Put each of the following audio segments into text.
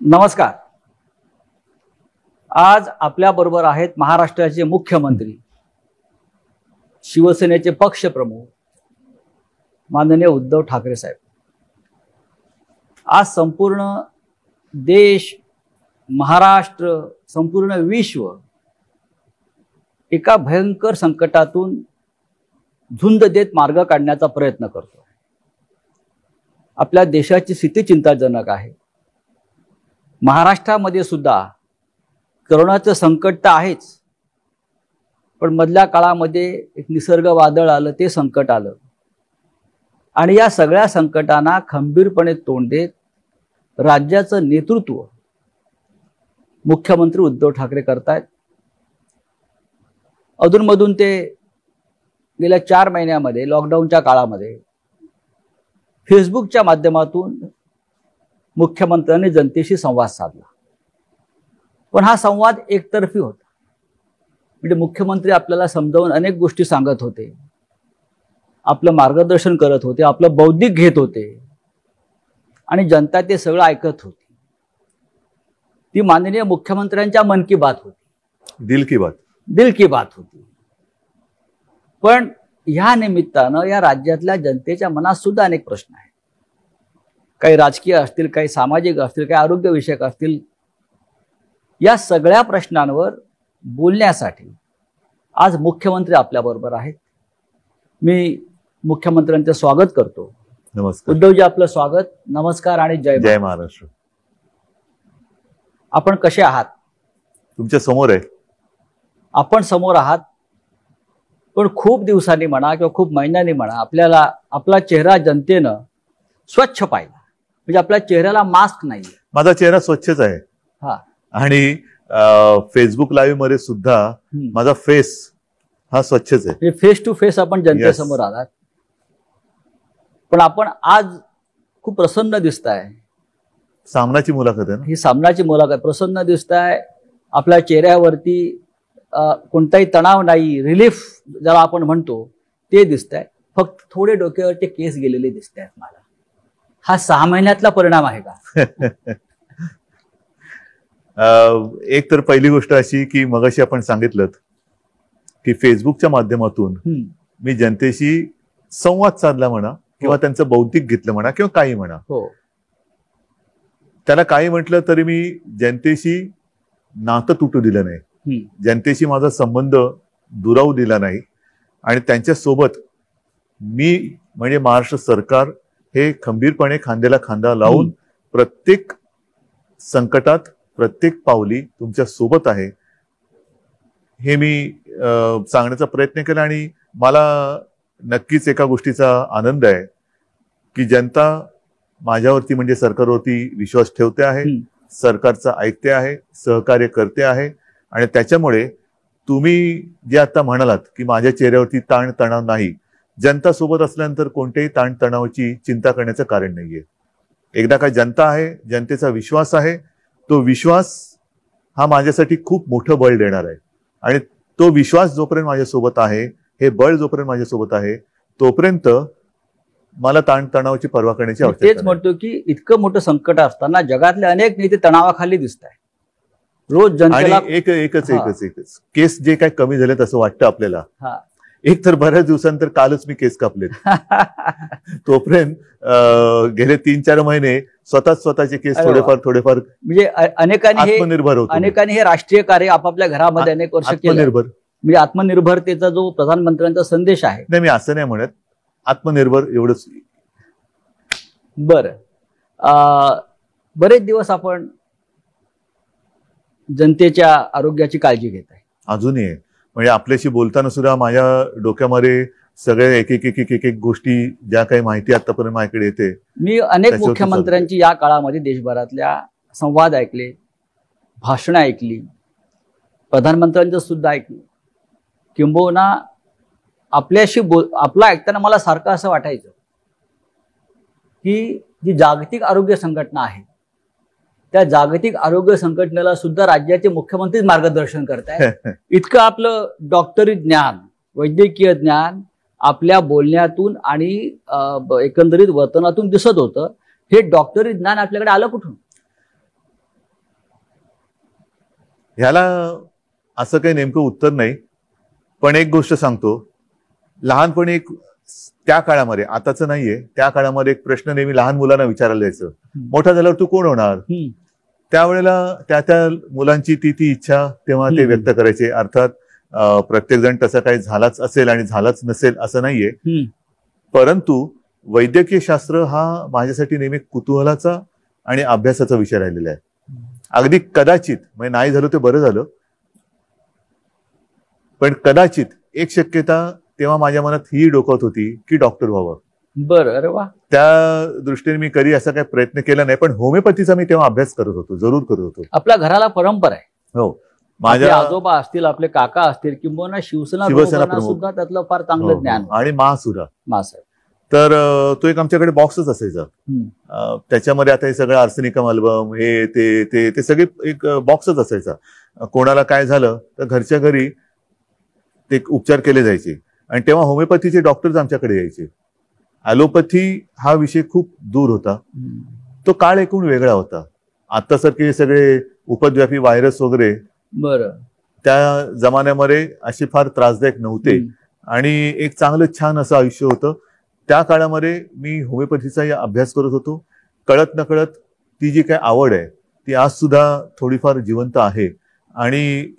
नमस्कार. आज आपल्या बरोबर आहेत महाराष्ट्राचे मुख्यमंत्री, शिवसेनेचे पक्षप्रमुख माननीय उद्धव ठाकरे साहेब. आज संपूर्ण देश, महाराष्ट्र, संपूर्ण विश्व एका भयंकर संकटातून झुंज देत मार्ग काढण्याचा प्रयत्न करतो. आपल्या देशाची स्थिती चिंताजनक आहे. महाराष्ट्रामध्ये सुद्धा करोनाचं संकट तर आहेच, पण मधल्या काळामध्ये एक निसर्ग वादळ आलं, ते संकट आलं आणि या सगळ्या संकटांना खंबीरपणे तोंड देत राज्याचं नेतृत्व मुख्यमंत्री उद्धव ठाकरे करतायत. अधूनमधून ते गेल्या 4 महिन्यामध्ये लॉकडाऊनच्या काळामध्ये फेसबुकच्या माध्यमातून मुख्यमंत्र्यांनी जनतेशी संवाद साधला. पण हा संवाद एकतर्फी होता. म्हणजे मुख्यमंत्री आपल्याला समजावून अनेक गोष्टी सांगत होते, आपलं मार्गदर्शन करत होते, आपलं बौद्धिक घेत होते आणि जनता ते सगळं ऐकत होती. ती माननीय मुख्यमंत्र्यांच्या मन की बात होती, दिल की बात होती. पण ह्या निमित्तानं या राज्यातल्या जनतेच्या मनात सुद्धा अनेक प्रश्न आहेत. काही राजकीय असतील, काही सामाजिक असतील, काही आरोग्य विषयक असतील. या सगळ्या प्रश्नांवर बोलण्यासाठी आज मुख्यमंत्री आपल्या बरोबर आहेत. मी मुख्यमंत्र्यांचं स्वागत करतो. नमस्कार उद्धवजी, आपलं स्वागत. नमस्कार आणि जय महाराष्ट्र. आपण कसे आहात? तुमच्या समोर आहे. आपण समोर आहात, पण खूप दिवसांनी म्हणा किंवा खूप महिन्यांनी म्हणा आपल्याला आपला चेहरा जनतेनं स्वच्छ पाहिला. म्हणजे आपल्या चेहऱ्याला मास्क नाही. माझा चेहरा स्वच्छच आहे. हा, आणि फेसबुक लाईव्ह मध्ये सुद्धा माझा फेस हा स्वच्छच आहे. फेस टू फेस आपण जनतेसमोर आलात. पण आपण आज खूप प्रसन्न दिसताय. सामनाची मुलाखत आहे ना ही? सामनाची मुलाखत. प्रसन्न दिसताय. आपल्या चेहऱ्यावरती कोणताही तणाव नाही, रिलीफ ज्याला आपण म्हणतो ते दिसतंय. फक्त थोडे डोक्यावरचे केस गेलेले दिसत आहेत मला. हा 6 महिन्यातला परिणाम आहे का? एक तर पहिली गोष्ट अशी की मगाशी आपण सांगितलं की फेसबुकच्या माध्यमातून मी जनतेशी संवाद साधला म्हणा किंवा त्यांचं बौद्धिक घेतलं म्हणा किंवा काही म्हणा. हो, त्याला काही म्हटलं तरी मी जनतेशी नातं तुटू दिलं नाही, जनतेशी माझा संबंध दुरावू दिला नाही. आणि त्यांच्या सोबत मी म्हणजे महाराष्ट्र सरकार हे खंबीरपणे खांद्याला खांदा लावून प्रत्येक संकटात, प्रत्येक पावली तुमच्या सोबत आहे हे मी सांगण्याचा प्रयत्न केला. आणि मला नक्कीच एका गोष्टीचा आनंद आहे की जनता माझ्यावरती म्हणजे सरकारवरती विश्वास ठेवते आहे, सरकारचं ऐकते आहे, सहकार्य करते आहे. आणि त्याच्यामुळे तुम्ही जे आता म्हणालात की माझ्या चेहऱ्यावरती ताण तणाव नाही, जनता सोबत असल्यानंतर कोणत्याही ताण तणावाची चिंता करण्याचं कारण नाहीये. एकदा काय जनता आहे, जनतेचा विश्वास आहे, तो विश्वास हा माझ्यासाठी खूप मोठं बळ देणार आहे. आणि तो विश्वास जोपर्यंत माझ्यासोबत आहे, हे बळ जोपर्यंत माझ्यासोबत आहे, तोपर्यंत मला ताण तणावाची पर्वा करण्याची आवश्यकता नाही. तेच म्हणतो की इतकं मोठं संकट असताना जगातले अनेक नेते तणावाखाली दिसत आहेत. रोज जनतेला एकच केस जे काय कमी झालेत असं वाटतं आपल्याला. एक तर बऱ्याच दिवसांतर कालच मी केस कापलेत. तोपर्यंत गेले 3-4 महिने स्वतःचे केस थोडेफार म्हणजे अनेकांनी हे राष्ट्रीय कार्य आपापल्या घरामध्ये अनेक वर्ष केलं. म्हणजे आत्मनिर्भरतेचा जो प्रधानमंत्र्यांचा संदेश आहे. नाही, मी असं नाही म्हणत, आत्मनिर्भर एवढंच. बरं, बरेच दिवस आपण जनतेच्या आरोग्याची काळजी घेत आहे. अजूनही आहे. म्हणजे आपल्याशी बोलताना सुद्धा माझ्या डोक्यामध्ये सगळे एक गोष्टी, ज्या काही माहिती आतापर्यंत माझ्याकडे येते. मी अनेक मुख्यमंत्र्यांची या काळामध्ये देशभरातल्या संवाद ऐकले, भाषणं ऐकली, प्रधानमंत्र्यांचं सुद्धा ऐकलं. किंबहुना आपल्याशी आपलं ऐकताना मला सारखं असं वाटायचं की जी जागतिक आरोग्य संघटना आहे, त्या जागतिक आरोग्य संघटनेला सुद्धा राज्याचे मुख्यमंत्रीच मार्गदर्शन करतायत. इतकं आपलं डॉक्टरी ज्ञान, वैद्यकीय ज्ञान आपल्या बोलण्यातून आणि एकंदरीत वर्तनातून दिसत होतं. हे डॉक्टरी ज्ञान आपल्याकडे आलं कुठून? ह्याला असं काही नेमकं उत्तर नाही, पण एक गोष्ट सांगतो. लहानपणी एक त्या काळामध्ये, आताच नाहीये, त्या काळामध्ये एक प्रश्न नेहमी लहान मुलांना विचारला जायचं, मोठा झाल्यावर तू कोण होणार? त्यावेळेला त्या मुलांची ती इच्छा तेव्हा ते व्यक्त करायचे. अर्थात प्रत्येक जण तसं काही झालाच असेल आणि झालाच नसेल असं नाहीये, परंतु वैद्यकीय शास्त्र हा माझ्यासाठी नेहमी कुतूहलाचा आणि अभ्यासाचा विषय राहिलेला आहे. अगदी कदाचित, म्हणजे नाही झालं ते बरं झालं, पण कदाचित एक शक्यता तेव्हा माझ्या मनात ही डोकत होती की डॉक्टर व्हावं. बरं, अरे वा. त्या दृष्टीने मी कधी असा काही प्रयत्न केला नाही, पण होमिओपॅथीचा मी तेव्हा अभ्यास करत होतो, जरूर करत होतो. आपल्या घराला परंपरा आहे. हो, माझ्या आजोबा असतील, आपले काका असतील, किंवा शिवसेना सुद्धा त्यातलं फार चांगलं ज्ञान. आणि मासुरा मासाहेब, तर तो एक आमच्याकडे बॉक्सच असायचा. त्याच्यामध्ये आता हे सगळं आर्सेनिकम अल्बम, हे ते सगळे एक बॉक्सच असायचा. कोणाला काय झालं तर घरच्या घरी ते उपचार केले जायचे. आणि तेव्हा होमिओपॅथीचे डॉक्टर्स आमच्याकडे यायचे. ॲलोपॅथी हा विषय खूप दूर होता. तो काळ एकूण वेगळा होता. आतासारखे सगळे उपद्व्यापी व्हायरस वगैरे बरं त्या जमान्यामध्ये असे फार त्रासदायक नव्हते, आणि एक चांगलं छान असं आयुष्य होतं. त्या काळामध्ये मी होमिओपॅथीचाही अभ्यास करत होतो. कळत नकळत ती जी काही आवड आहे ती आज सुद्धा थोडीफार जिवंत आहे. आणि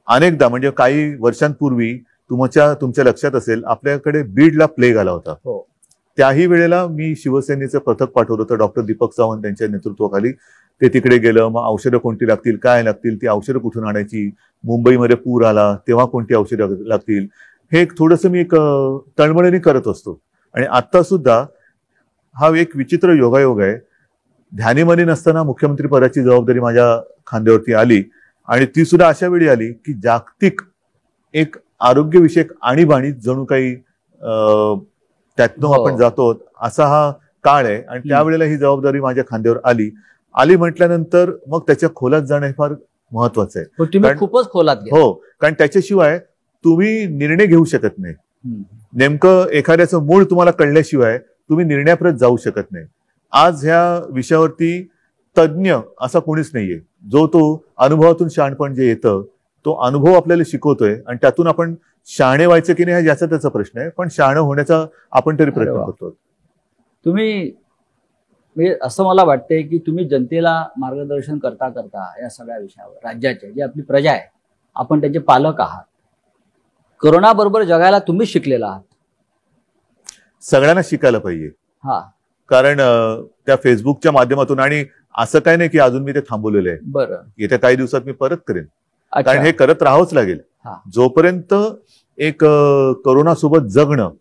अनेकदा, म्हणजे काही वर्षांपूर्वी तुमच्या लक्षात असेल, आपल्याकडे बीडला प्लेग आला होता. त्याही वेळेला मी शिवसेनेचं पथक पाठवलं होतं, डॉक्टर दीपक सावंत यांच्या नेतृत्वाखाली. ते तिकडे गेलं. मग औषधं कोणती लागतील, काय लागतील, ती औषधं कुठून आणायची, मुंबईमध्ये पूर आला तेव्हा कोणती औषधं लागतील, हे एक थोडंसं मी एक तळमळीने करत असतो. आणि आता सुद्धा हा एक विचित्र योगायोग आहे. ध्यानीमनी नसताना मुख्यमंत्री पदाची जबाबदारी माझ्या खांद्यावरती आली, आणि ती सुद्धा अशा वेळी आली की जागतिक एक आरोग्यविषयक आणीबाणी जणू काही त्यातनं आपण जातो असा हा काळ आहे. आणि त्यावेळेला ही जबाबदारी माझ्या खांद्यावर आली म्हटल्यानंतर मग त्याच्या खोलात जाणं हे फार महत्वाचं आहे. खूपच खोलात. हो, कारण त्याच्याशिवाय तुम्ही निर्णय घेऊ शकत नाही. नेमकं एखाद्याचं मूळ तुम्हाला कळल्याशिवाय तुम्ही निर्णयापर्यंत जाऊ शकत नाही. आज ह्या विषयावरती तज्ज्ञ असा कोणीच नाहीये जो तो अनुभवातून शहाणपण जे येतं तो अनुभव आपल्याला शिकवतोय, आणि त्यातून आपण शहाणे व्हायचं की नाही याचा त्याचा प्रश्न आहे, पण शहाणं होण्याचा आपण तरी प्रयत्न करतो. तुम्ही, असं मला वाटतंय की तुम्ही जनतेला मार्गदर्शन करता करता या सगळ्या विषयावर, राज्याचे जी आपली प्रजा आहे, आपण त्याचे पालक आहात. कोरोना बरोबर जगायला तुम्हीच शिकलेला आहात. सगळ्यांना शिकायला पाहिजे. कारण त्या फेसबुकच्या माध्यमातून, आणि असं काय नाही की अजून मी ते थांबवलेलं आहे. बरं, येत्या काही दिवसात मी परत करेन, कारण हे करत राहावंच लागेल. जोपर्यंत एक कोरोना सोबत जगणं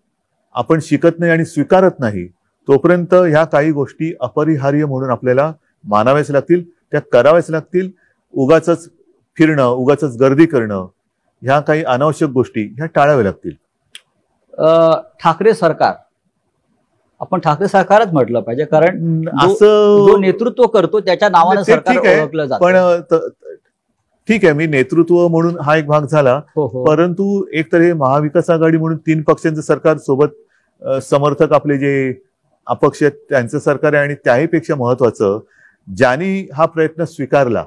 आपण शिकत नाही आणि स्वीकारत नाही, तोपर्यंत ह्या काही गोष्टी अपरिहार्य म्हणून आपल्याला मानाव्याच लागतील, त्या कराव्याच लागतील. उगाचच फिरणं, उगाचच गर्दी करणं, ह्या काही अनावश्यक गोष्टी ह्या टाळाव्या लागतील. ठाकरे सरकार, आपण ठाकरे सरकारच म्हटलं पाहिजे, कारण असं जो नेतृत्व करतो त्याच्या नावानं सरकार ओळखलं जातं. पण ठीक आहे, मी नेतृत्व म्हणून हा एक भाग झाला, परंतु एक तर हे महाविकास आघाडी म्हणून 3 पक्षांचं सरकार सोबत समर्थक आपले जे अपक्ष आहेत त्यांचं सरकार आहे. आणि त्याहीपेक्षा महत्वाचं, ज्यांनी हा प्रयत्न स्वीकारला,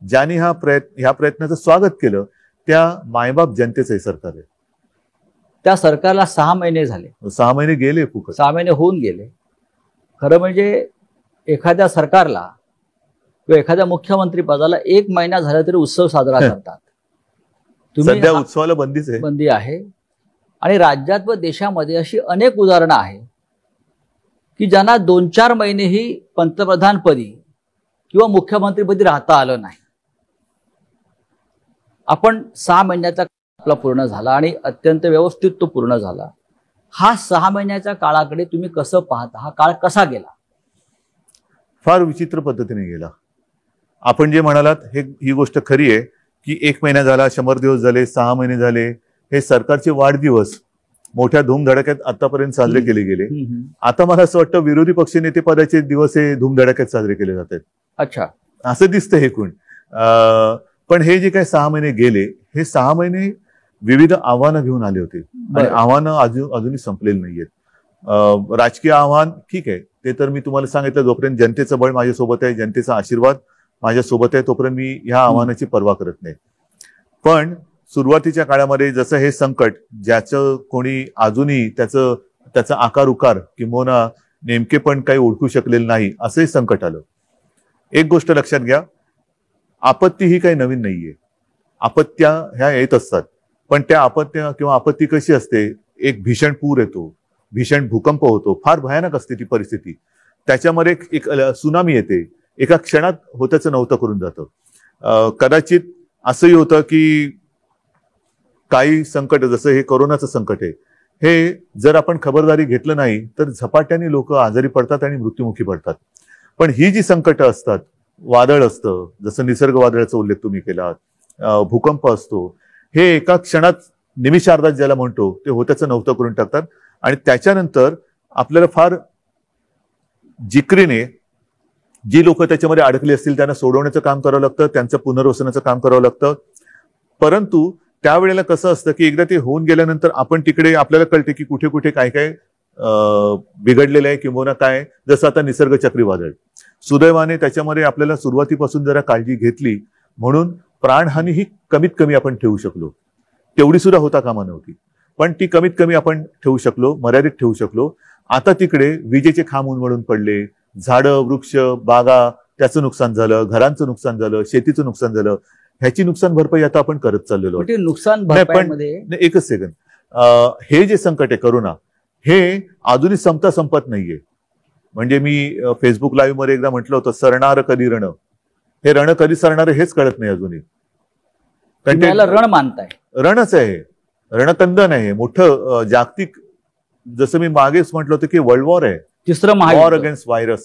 ज्यांनी ह्या प्रयत्नाचं स्वागत केलं, त्या मायबाप जनतेचं हे सरकार आहे. त्या सरकारला 6 महिने झाले. 6 महिने गेले, फुकट 6 महिने होऊन गेले. खरं म्हणजे एखाद्या सरकारला किंवा एखाद्या मुख्यमंत्री पदाला 1 महिना झाला तरी उत्सव साजरा करतात. सध्या उत्सवाला बंदी आहे. आणि राज्यात व देशामध्ये अशी अनेक उदाहरणं आहेत की ज्यांना 2-4 महिनेही पंतप्रधानपदी किंवा मुख्यमंत्रीपदी राहता आलं नाही. आपण 6 महिन्याचा आपला पूर्ण झाला आणि अत्यंत व्यवस्थित तो पूर्ण झाला. हा 6 महिन्याच्या काळाकडे तुम्ही कसं पाहता? हा काळ कसा गेला? फार विचित्र पद्धतीने गेला. आपण जे म्हणालात ही गोष्ट खरी आहे की 1 महिना झाला, 100 दिवस झाले, 6 महिने झाले, हे सरकारचे वाढदिवस मोठ्या धूमधडाक्यात आतापर्यंत साजरे केले गेले. आता मला असं वाटतं विरोधी पक्षनेते पदाचे दिवस हे धूमधडाक्यात साजरे केले जात आहेत. अच्छा, असं दिसतं हे कोण. पण हे जे काही 6 महिने गेले, हे 6 महिने विविध आव्हानं घेऊन आले होते, आणि आव्हानं अजूनही संपलेली नाहीयेत. राजकीय आव्हान ठीक आहे, ते तर मी तुम्हाला सांगितलं, जोपर्यंत जनतेचं बळ माझ्यासोबत आहे, जनतेचा आशीर्वाद माझ्या सोबत आहे तोपर्यंत मी ह्या आव्हानाची पर्वा करत नाही. पण सुरुवातीच्या काळामध्ये जसं हे संकट ज्याचं कोणी अजूनही त्याचा आकार उकार किंवा नेमके पण काही ओळखू शकलेलं नाही असंही संकट आलं. एक गोष्ट लक्षात घ्या, आपत्ती ही काही नवीन नाहीये. आपत्त्या ह्या येत असतात, पण त्या आपत्त्या किंवा आपत्ती कशी असते, एक भीषण पूर येतो, भीषण भूकंप होतो, फार भयानक असते ती परिस्थिती. त्याच्यामध्ये एक सुनामी येते, एका क्षणात होत्याचं नव्हतं करून जातं. कदाचित असंही होतं की काही संकट जसं हे कोरोनाचं संकट आहे, हे जर आपण खबरदारी घेतलं नाही तर झपाट्याने लोक आजारी पडतात आणि मृत्युमुखी पडतात. पण ही जी संकट असतात, वादळ असतं, जसं निसर्ग वादळाचा उल्लेख तुम्ही केला, भूकंप असतो, हे एका क्षणात निमिषार्धात ज्याला म्हणतो ते होत्याचं नव्हतं करून टाकतात. आणि त्याच्यानंतर आपल्याला फार जिकरीने जी लोक त्याच्यामध्ये अडकली असतील त्यांना सोडवण्याचं काम करावं लागतं, त्यांचं पुनर्वसनाचं काम करावं लागतं. परंतु त्यावेळेला कसं असतं की एकदा ते होऊन गेल्यानंतर आपण तिकडे आपल्याला कळते की कुठे कुठे काय काय बिघडलेलं आहे किंवा काय. जसं आता निसर्ग चक्रीवादळ, सुदैवाने त्याच्यामध्ये आपल्याला सुरुवातीपासून जरा काळजी घेतली म्हणून प्राणहानी ही कमीत कमी आपण ठेवू शकलो. तेवढी सुद्धा होता कामा नव्हती, पण ती कमीत कमी आपण ठेवू शकलो, मर्यादित ठेवू शकलो. आता तिकडे विजेचे खांब उन्मळून पडले, झाडं वृक्ष बागा त्याचं नुकसान झालं, घरांचं नुकसान झालं, शेतीचं नुकसान झालं. ह्याची नुकसान भरपाई आता आपण करत चाललेलो. नुकसान पण एकच सेकंद, हे जे संकट आहे करोना, हे अजूनही संपत नाहीये. म्हणजे मी फेसबुक लाईव्ह मध्ये एकदा म्हटलं होतं, सरणार कधी रण. हे रण कधी सरणार हेच कळत नाही अजूनही. रण मानताय, रणच आहे, रणकंदन आहे मोठं जागतिक. जसं मी मागेच म्हटलं होतं की वर्ल्ड वॉर आहे, तिसरं वॉर अगेन्स्ट व्हायरस.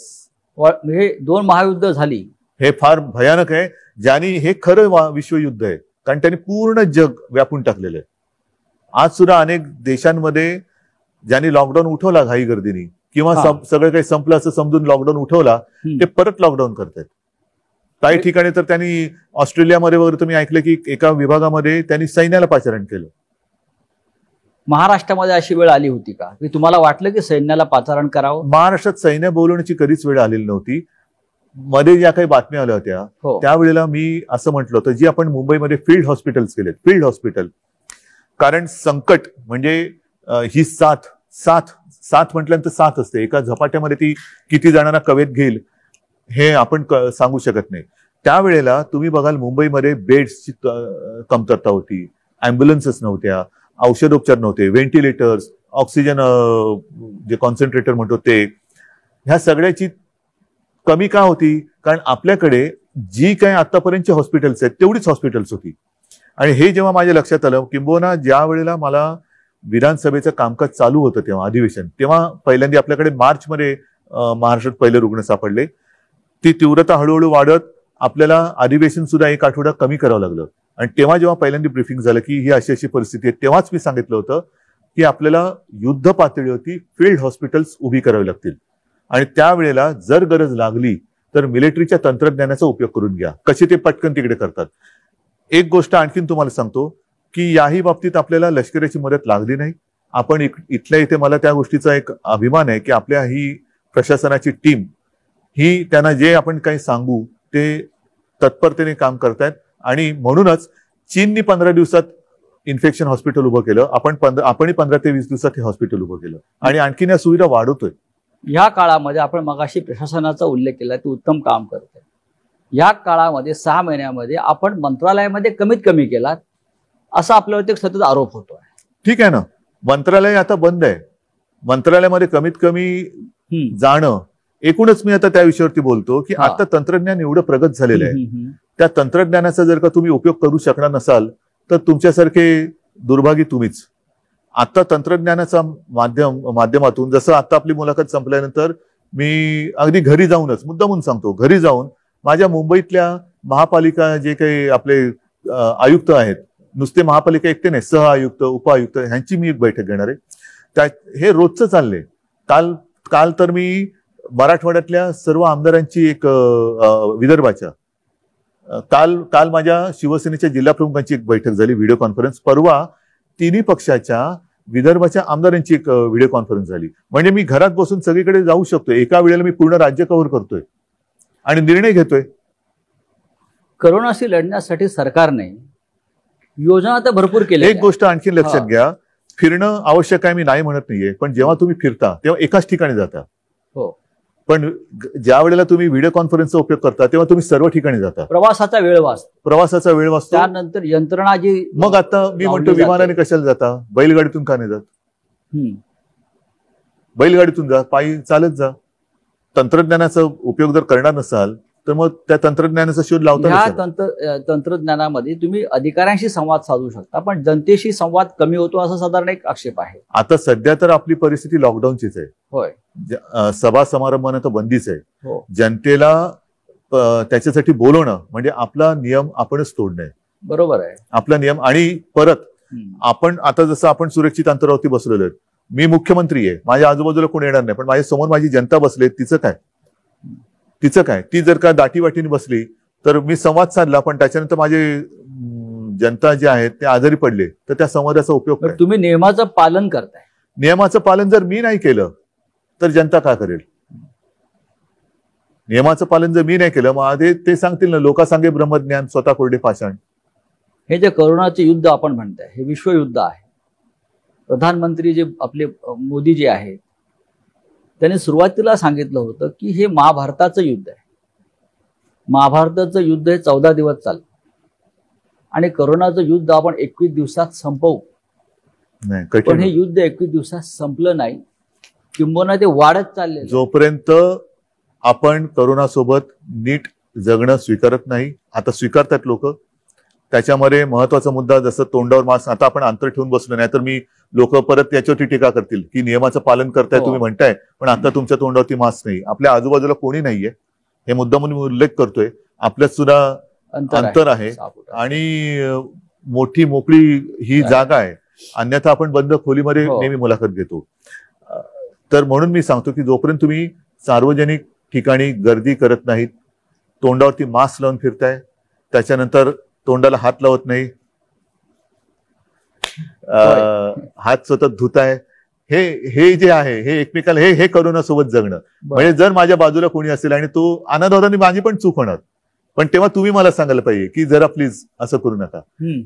हे 2 महायुद्ध झाली, हे फार भयानक आहे. ज्यांनी हे खरं विश्वयुद्ध आहे, कारण त्यांनी पूर्ण जग व्यापून टाकलेलं आहे. आज सुद्धा अनेक देशांमध्ये ज्यांनी लॉकडाऊन उठवला घाई गर्दीने किंवा सगळं काही संपलं असं समजून लॉकडाऊन उठवला, ते परत लॉकडाऊन करतायत. काही ठिकाणी तर त्यांनी ऑस्ट्रेलियामध्ये वगैरे तुम्ही ऐकलं की एका विभागामध्ये त्यांनी सैन्याला पाचारण केलं. महाराष्ट्रामध्ये अशी वेळ आली होती का की तुम्हाला वाटलं की सैन्याला पाचारण करावं? महाराष्ट्रात सैन्य बोलवण्याची कधीच वेळ आलेली नव्हती. मध्ये ज्या काही बातम्या आल्या होत्या त्यावेळेला मी असं म्हटलं होतं, जी आपण मुंबईमध्ये फील्ड हॉस्पिटल्स केलेत, फील्ड हॉस्पिटल. कारण संकट म्हणजे ही साथ म्हटल्यानंतर साथ असते. एका झपाट्यामध्ये ती किती जणांना कवेत घेईल हे आपण सांगू शकत नाही. त्यावेळेला तुम्ही बघाल मुंबईमध्ये बेड्सची कमतरता होती, अँब्युलन्सेस नव्हत्या, औषधोपचार नव्हते, व्हेंटिलेटर्स, ऑक्सिजन जे कॉन्सन्ट्रेटर म्हणतो ते. ह्या सगळ्याची कमी का होती? कारण आपल्याकडे जी काही आतापर्यंतची हॉस्पिटल्स आहेत तेवढीच हॉस्पिटल्स होती. आणि हे जेव्हा माझ्या लक्षात आलं, किंबहुना ज्या वेळेला मला विधानसभेचं कामकाज चालू होतं तेव्हा अधिवेशन, तेव्हा पहिल्यांदा आपल्याकडे मार्चमध्ये महाराष्ट्रात पहिले रुग्ण सापडले. ती तीव्रता हळूहळू वाढत आपल्याला अधिवेशन सुद्धा 1 आठवडा कमी करावं लागलं. आणि तेव्हा जेव्हा पहिल्यांदा ब्रीफिंग झालं की ही अशी अशी परिस्थिती आहे, तेव्हाच मी सांगितलं होतं की आपल्याला युद्ध पातळीवरती फील्ड हॉस्पिटल्स उभी करावी लागतील. आणि त्यावेळेला जर गरज लागली तर मिलिटरीच्या तंत्रज्ञानाचा उपयोग करून घ्या. कसे ते पटकन तिकडे करतात. एक गोष्ट आणखीन तुम्हाला सांगतो की याही बाबतीत आपल्याला लष्कराची मदत लागली नाही. आपण इथल्या इथे मला त्या गोष्टीचा एक अभिमान आहे की आपल्या ही प्रशासनाची टीम ही त्यांना जे आपण काही सांगू ते तत्परतेने काम करतायत. आणि म्हणूनच चीननी 15 दिवसात इन्फेक्शन हॉस्पिटल उभं केलं, आपणही 15 ते 20 दिवसात हे हॉस्पिटल उभं केलं आणि आणखीन या सुविधा वाढवतोय. या काळामध्ये आपण मगाशी प्रशासनाचा उल्लेख केला, ते उत्तम काम करतोय. या काळामध्ये 6 महिन्यामध्ये आपण मंत्रालयामध्ये कमीत कमी केलात असा आपल्यावरती एक सतत आरोप होतोय. ठीक आहे ना, मंत्रालय आता बंद आहे. मंत्रालयामध्ये कमीत कमी जाणं, एकूणच मी आता त्या विषयावरती बोलतो की आता तंत्रज्ञान एवढं प्रगत झालेलं आहे. त्या तंत्रज्ञानाचा जर का तुम्ही उपयोग करू शकणार नसाल तर तुमच्यासारखे दुर्भागी तुम्हीच. आता तंत्रज्ञानाचा माध्यमातून जसं आता आपली मुलाखत संपल्यानंतर मी अगदी घरी जाऊनच मुद्दामून सांगतो, घरी जाऊन माझ्या मुंबईतल्या महापालिका जे काही आपले आयुक्त आहेत, नुसते महापालिका एकटे नाही, सह आयुक्त उपआयुक्त ह्यांची मी एक बैठक घेणार आहे. हे रोजचं चाललंय. काल तर मी मराठवाड्यातल्या सर्व आमदारांची एक विदर्भाच्या काल माझ्या शिवसेनेच्या जिल्हा प्रमुखांची एक बैठक झाली, व्हिडिओ कॉन्फरन्स. परवा तिन्ही पक्षाच्या विदर्भाच्या आमदारांची एक व्हिडिओ कॉन्फरन्स झाली. म्हणजे मी घरात बसून सगळीकडे जाऊ शकतोय. एका वेळेला मी पूर्ण राज्य कव्हर करतोय आणि निर्णय घेतोय. करोनाशी लढण्यासाठी सरकारने योजना तर भरपूर केल्या. एक गोष्ट आणखी लक्षात घ्या, फिरणं आवश्यक आहे, मी नाही म्हणत नाहीये, पण जेव्हा तुम्ही फिरता तेव्हा एकाच ठिकाणी जाता. हो, पण ज्या वेळेला तुम्ही व्हिडिओ कॉन्फरन्सचा उपयोग करता तेव्हा तुम्ही सर्व ठिकाणी जाता. प्रवासाचा वेळ वाचतो. त्यानंतर यंत्रणा जी मग आता मी म्हणतो विमानाने कशाला जाता, बैलगाडीतून का नाही जात? बैलगाडीतून जा, पायी चालत जा. तंत्रज्ञानाचा उपयोग जर करणार नसाल तर मग त्या तंत्रज्ञानाचा शोध लावता. तंत्रज्ञानामध्ये तुम्ही अधिकाऱ्यांशी संवाद साधू शकता, पण जनतेशी संवाद कमी होतो असा साधारण एक आक्षेप आहे. आता सध्या तर आपली परिस्थिती लॉकडाऊनचीच आहे. होय, सभा समारंभाने तर बंदीच आहे. हो, जनतेला त्याच्यासाठी बोलवणं म्हणजे आपला नियम आपणच तोडणे. बरोबर आहे, आपला नियम. आणि परत आपण आता जसं आपण सुरक्षित अंतरावरती बसलेलो आहेत, मी मुख्यमंत्री आहे, माझ्या आजूबाजूला कोणी येणार नाही, पण माझ्या समोर माझी जनता बसली, तिचं काय? ती जर का दाटीवाटीने बसली तर मी संवाद साधला, पण त्याच्यानंतर माझे जनता जे आहेत ते आजारी पडले तर त्या संवादाचा उपयोग काय? तुम्ही नियमाचं पालन करताय. नियमाचं पालन जर मी नाही केलं तर जनता काय करेल? नियमाचं पालन जर मी नाही केलं मग ते सांगतील ना, लोका सांगे ब्रह्मज्ञान स्वतः कोरडे पाषाण. हे जे करोनाचे युद्ध आपण म्हणताय हे विश्वयुद्ध आहे. प्रधानमंत्री जे आपले मोदी जे आहेत त्यांनी सुरुवातीला सांगितलं होतं की हे महाभारताचं युद्ध आहे. महाभारताचं युद्ध हे 14 दिवस चाललं आणि करोनाचं युद्ध आपण 21 दिवसात संपवू. पण हे युद्ध 21 दिवसात संपलं नाही, किंबहुना ते वाढत चालले. जोपर्यंत आपण करोनासोबत नीट जगणं स्वीकारत नाही, आता स्वीकारतात लोक. त्याच्यामध्ये महत्वाचा मुद्दा जसं तोंडावर मास्क, आता आपण अंतर ठेवून बसलो नाही तर मी लोक परत याच्यावरती टीका करतील की नियमाचं पालन करताय तुम्ही म्हणताय, पण आता तुमच्या तोंडावरती मास्क नाही. आपल्या आजूबाजूला कोणी नाहीये, हे मुद्दा म्हणून उल्लेख करतोय. आपल्यात सुद्धा अंतर आहे आणि मोठी मोकळी ही जागा आहे, अन्यथा आपण बंद खोलीमध्ये नेहमी मुलाखत घेतो. तर म्हणून मी सांगतो की जोपर्यंत तुम्ही सार्वजनिक ठिकाणी गर्दी करत नाहीत, तोंडावरती मास्क लावून फिरताय, त्याच्यानंतर तोंडाला हात लावत नाही, हात सतत धुताय, हे जे आहे हे एकमेकाला हे करोनासोबत जगणं. म्हणजे जर माझ्या बाजूला कोणी असेल आणि तो अनादराने माझी पण चूक होणार, पण तेव्हा तुम्ही मला सांगायला पाहिजे की जरा प्लीज असं करू नका.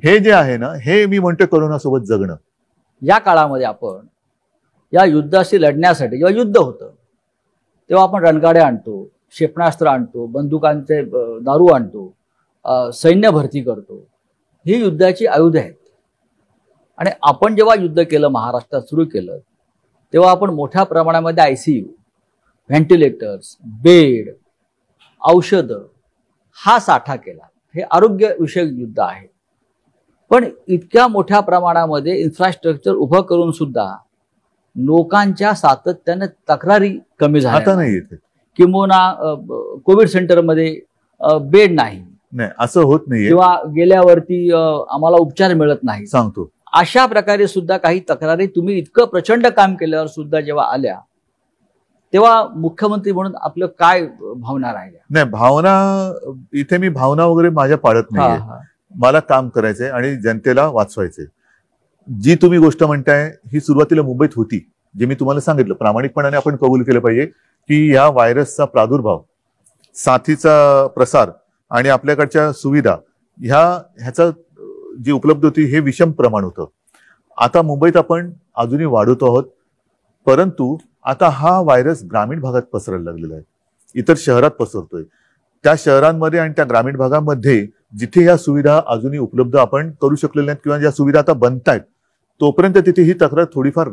हे जे आहे ना, हे मी म्हणतोय करोनासोबत जगणं. या काळामध्ये आपण या युद्धाशी लढण्यासाठी जेव्हा युद्ध होतं तेव्हा आपण रणगाड्या आणतो, क्षेपणास्त्र आणतो, बंदुकांचे दारू आणतो, सैन्य भरती करतो. ही युद्धाची आयुध आहेत. आणि आपण जेव्हा युद्ध केलं, महाराष्ट्रात सुरू केलं, तेव्हा आपण मोठ्या प्रमाणामध्ये ICU, व्हेंटिलेटर्स, बेड, औषधं हा साठा केला. हे आरोग्यविषयक युद्ध आहे. पण इतक्या मोठ्या प्रमाणामध्ये इन्फ्रास्ट्रक्चर उभं करून सुद्धा लोकांच्या सातत्याने तक्रारी कमी झाल्या नाही. किंबहुना कोविड सेंटरमध्ये बेड नाही, असं होत नाही, किंवा गेल्यावरती आम्हाला उपचार मिळत नाही. सांगतो अशा प्रकारे सुद्धा काही तक्रारी तुम्ही इतकं प्रचंड काम केल्यावर सुद्धा जेव्हा आल्या तेव्हा मुख्यमंत्री म्हणून आपलं काय भावना राहिल्या? नाही, भावना इथे मी भावना वगैरे माझ्या पाळत नाही. मला काम करायचंय आणि जनतेला वाचवायचंय. जी तुम्ही गोष्ट म्हणताय ही सुरुवातीला मुंबईत होती, जे मी तुम्हाला सांगितलं. प्रामाणिकपणाने आपण कबूल केलं पाहिजे की या व्हायरसचा प्रादुर्भाव, साथीचा प्रसार आणि आपल्याकडच्या सुविधा ह्याचा जी उपलब्ध होती हे विषम प्रमाण होतं. आता मुंबईत आपण अजूनही वाढवतो आहोत, परंतु आता हा व्हायरस ग्रामीण भागात पसरायला लागलेला आहे, इतर शहरात पसरतोय. त्या शहरांमध्ये आणि त्या ग्रामीण भागामध्ये जिथे ह्या सुविधा अजूनही उपलब्ध आपण करू शकलेल्या नाहीत किंवा ज्या सुविधा आता बनतायत, तोपर्यंत तिथे ही तक्रार थोडीफार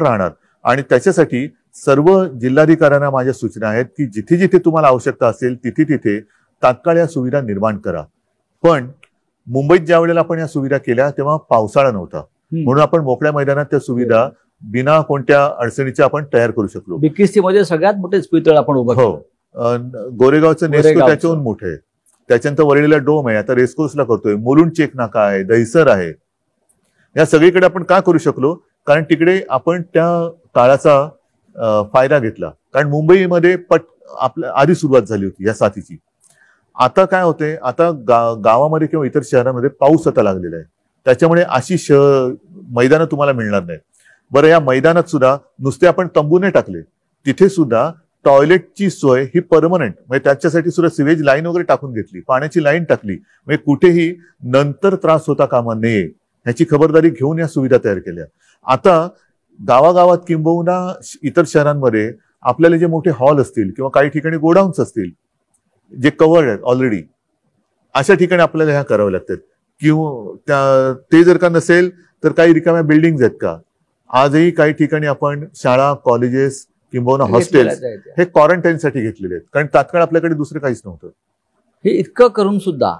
राहणार. आणि त्याच्यासाठी सर्व जिल्हाधिकाऱ्यांना माझ्या सूचना आहेत की जिथे जिथे तुम्हाला आवश्यकता असेल तिथे तिथे तात्काळ या सुविधा निर्माण करा. पण मुंबईत ज्या वेळेला आपण या सुविधा केल्या तेव्हा पावसाळा नव्हता, म्हणून आपण मोकळ्या मैदानात त्या सुविधा बिना कोणत्या अडचणीच्या आपण तयार करू शकलो. BKC मध्ये सगळ्यात मोठे इस्पितळ आपण उभं केलं. गोरेगावचं नेस्को त्याच्याहून मोठे आहे. त्याच्यानंतर वरळीला डोम आहे, आता रेस्कोर्सला करतोय. मुलुंड चेक नाका आहे, दहिसर आहे. या सगळीकडे आपण का करू शकलो? कारण तिकडे आपण त्या काळाचा फायदा घेतला. कारण मुंबईमध्ये आपल्या आधी सुरुवात झाली होती या साथीची. आता काय होते, आता गावामध्ये किंवा इतर शहरांमध्ये पाऊस आता लागलेला आहे, त्याच्यामुळे अशी मैदानं तुम्हाला मिळणार नाही. बरं, या मैदानात सुद्धा नुसते आपण तंबू नाही टाकले, तिथे सुद्धा टॉयलेटची सोय ही परमनंट, म्हणजे त्याच्यासाठी सुद्धा सिवेज लाईन वगैरे टाकून घेतली, पाण्याची लाईन टाकली, म्हणजे कुठेही नंतर त्रास होता कामा नये ह्याची खबरदारी घेऊन या सुविधा तयार केल्या. आता गावागावात किंबहुना इतर शहरांमध्ये आपल्याला जे मोठे हॉल असतील किंवा काही ठिकाणी गोडाऊन्स असतील जे कव्हर्ड आहेत ऑलरेडी, अशा ठिकाणी आपल्याला ह्या कराव्या लागतात. किंवा ते जर का नसेल तर काही रिकाम्या बिल्डिंग आहेत का, आजही काही ठिकाणी आपण शाळा, कॉलेजेस किंवा हॉस्टेल्स हे क्वारंटाईनसाठी घेतलेले आहेत, कारण तात्काळ आपल्याकडे दुसरं काहीच नव्हतं. हे इतकं करून सुद्धा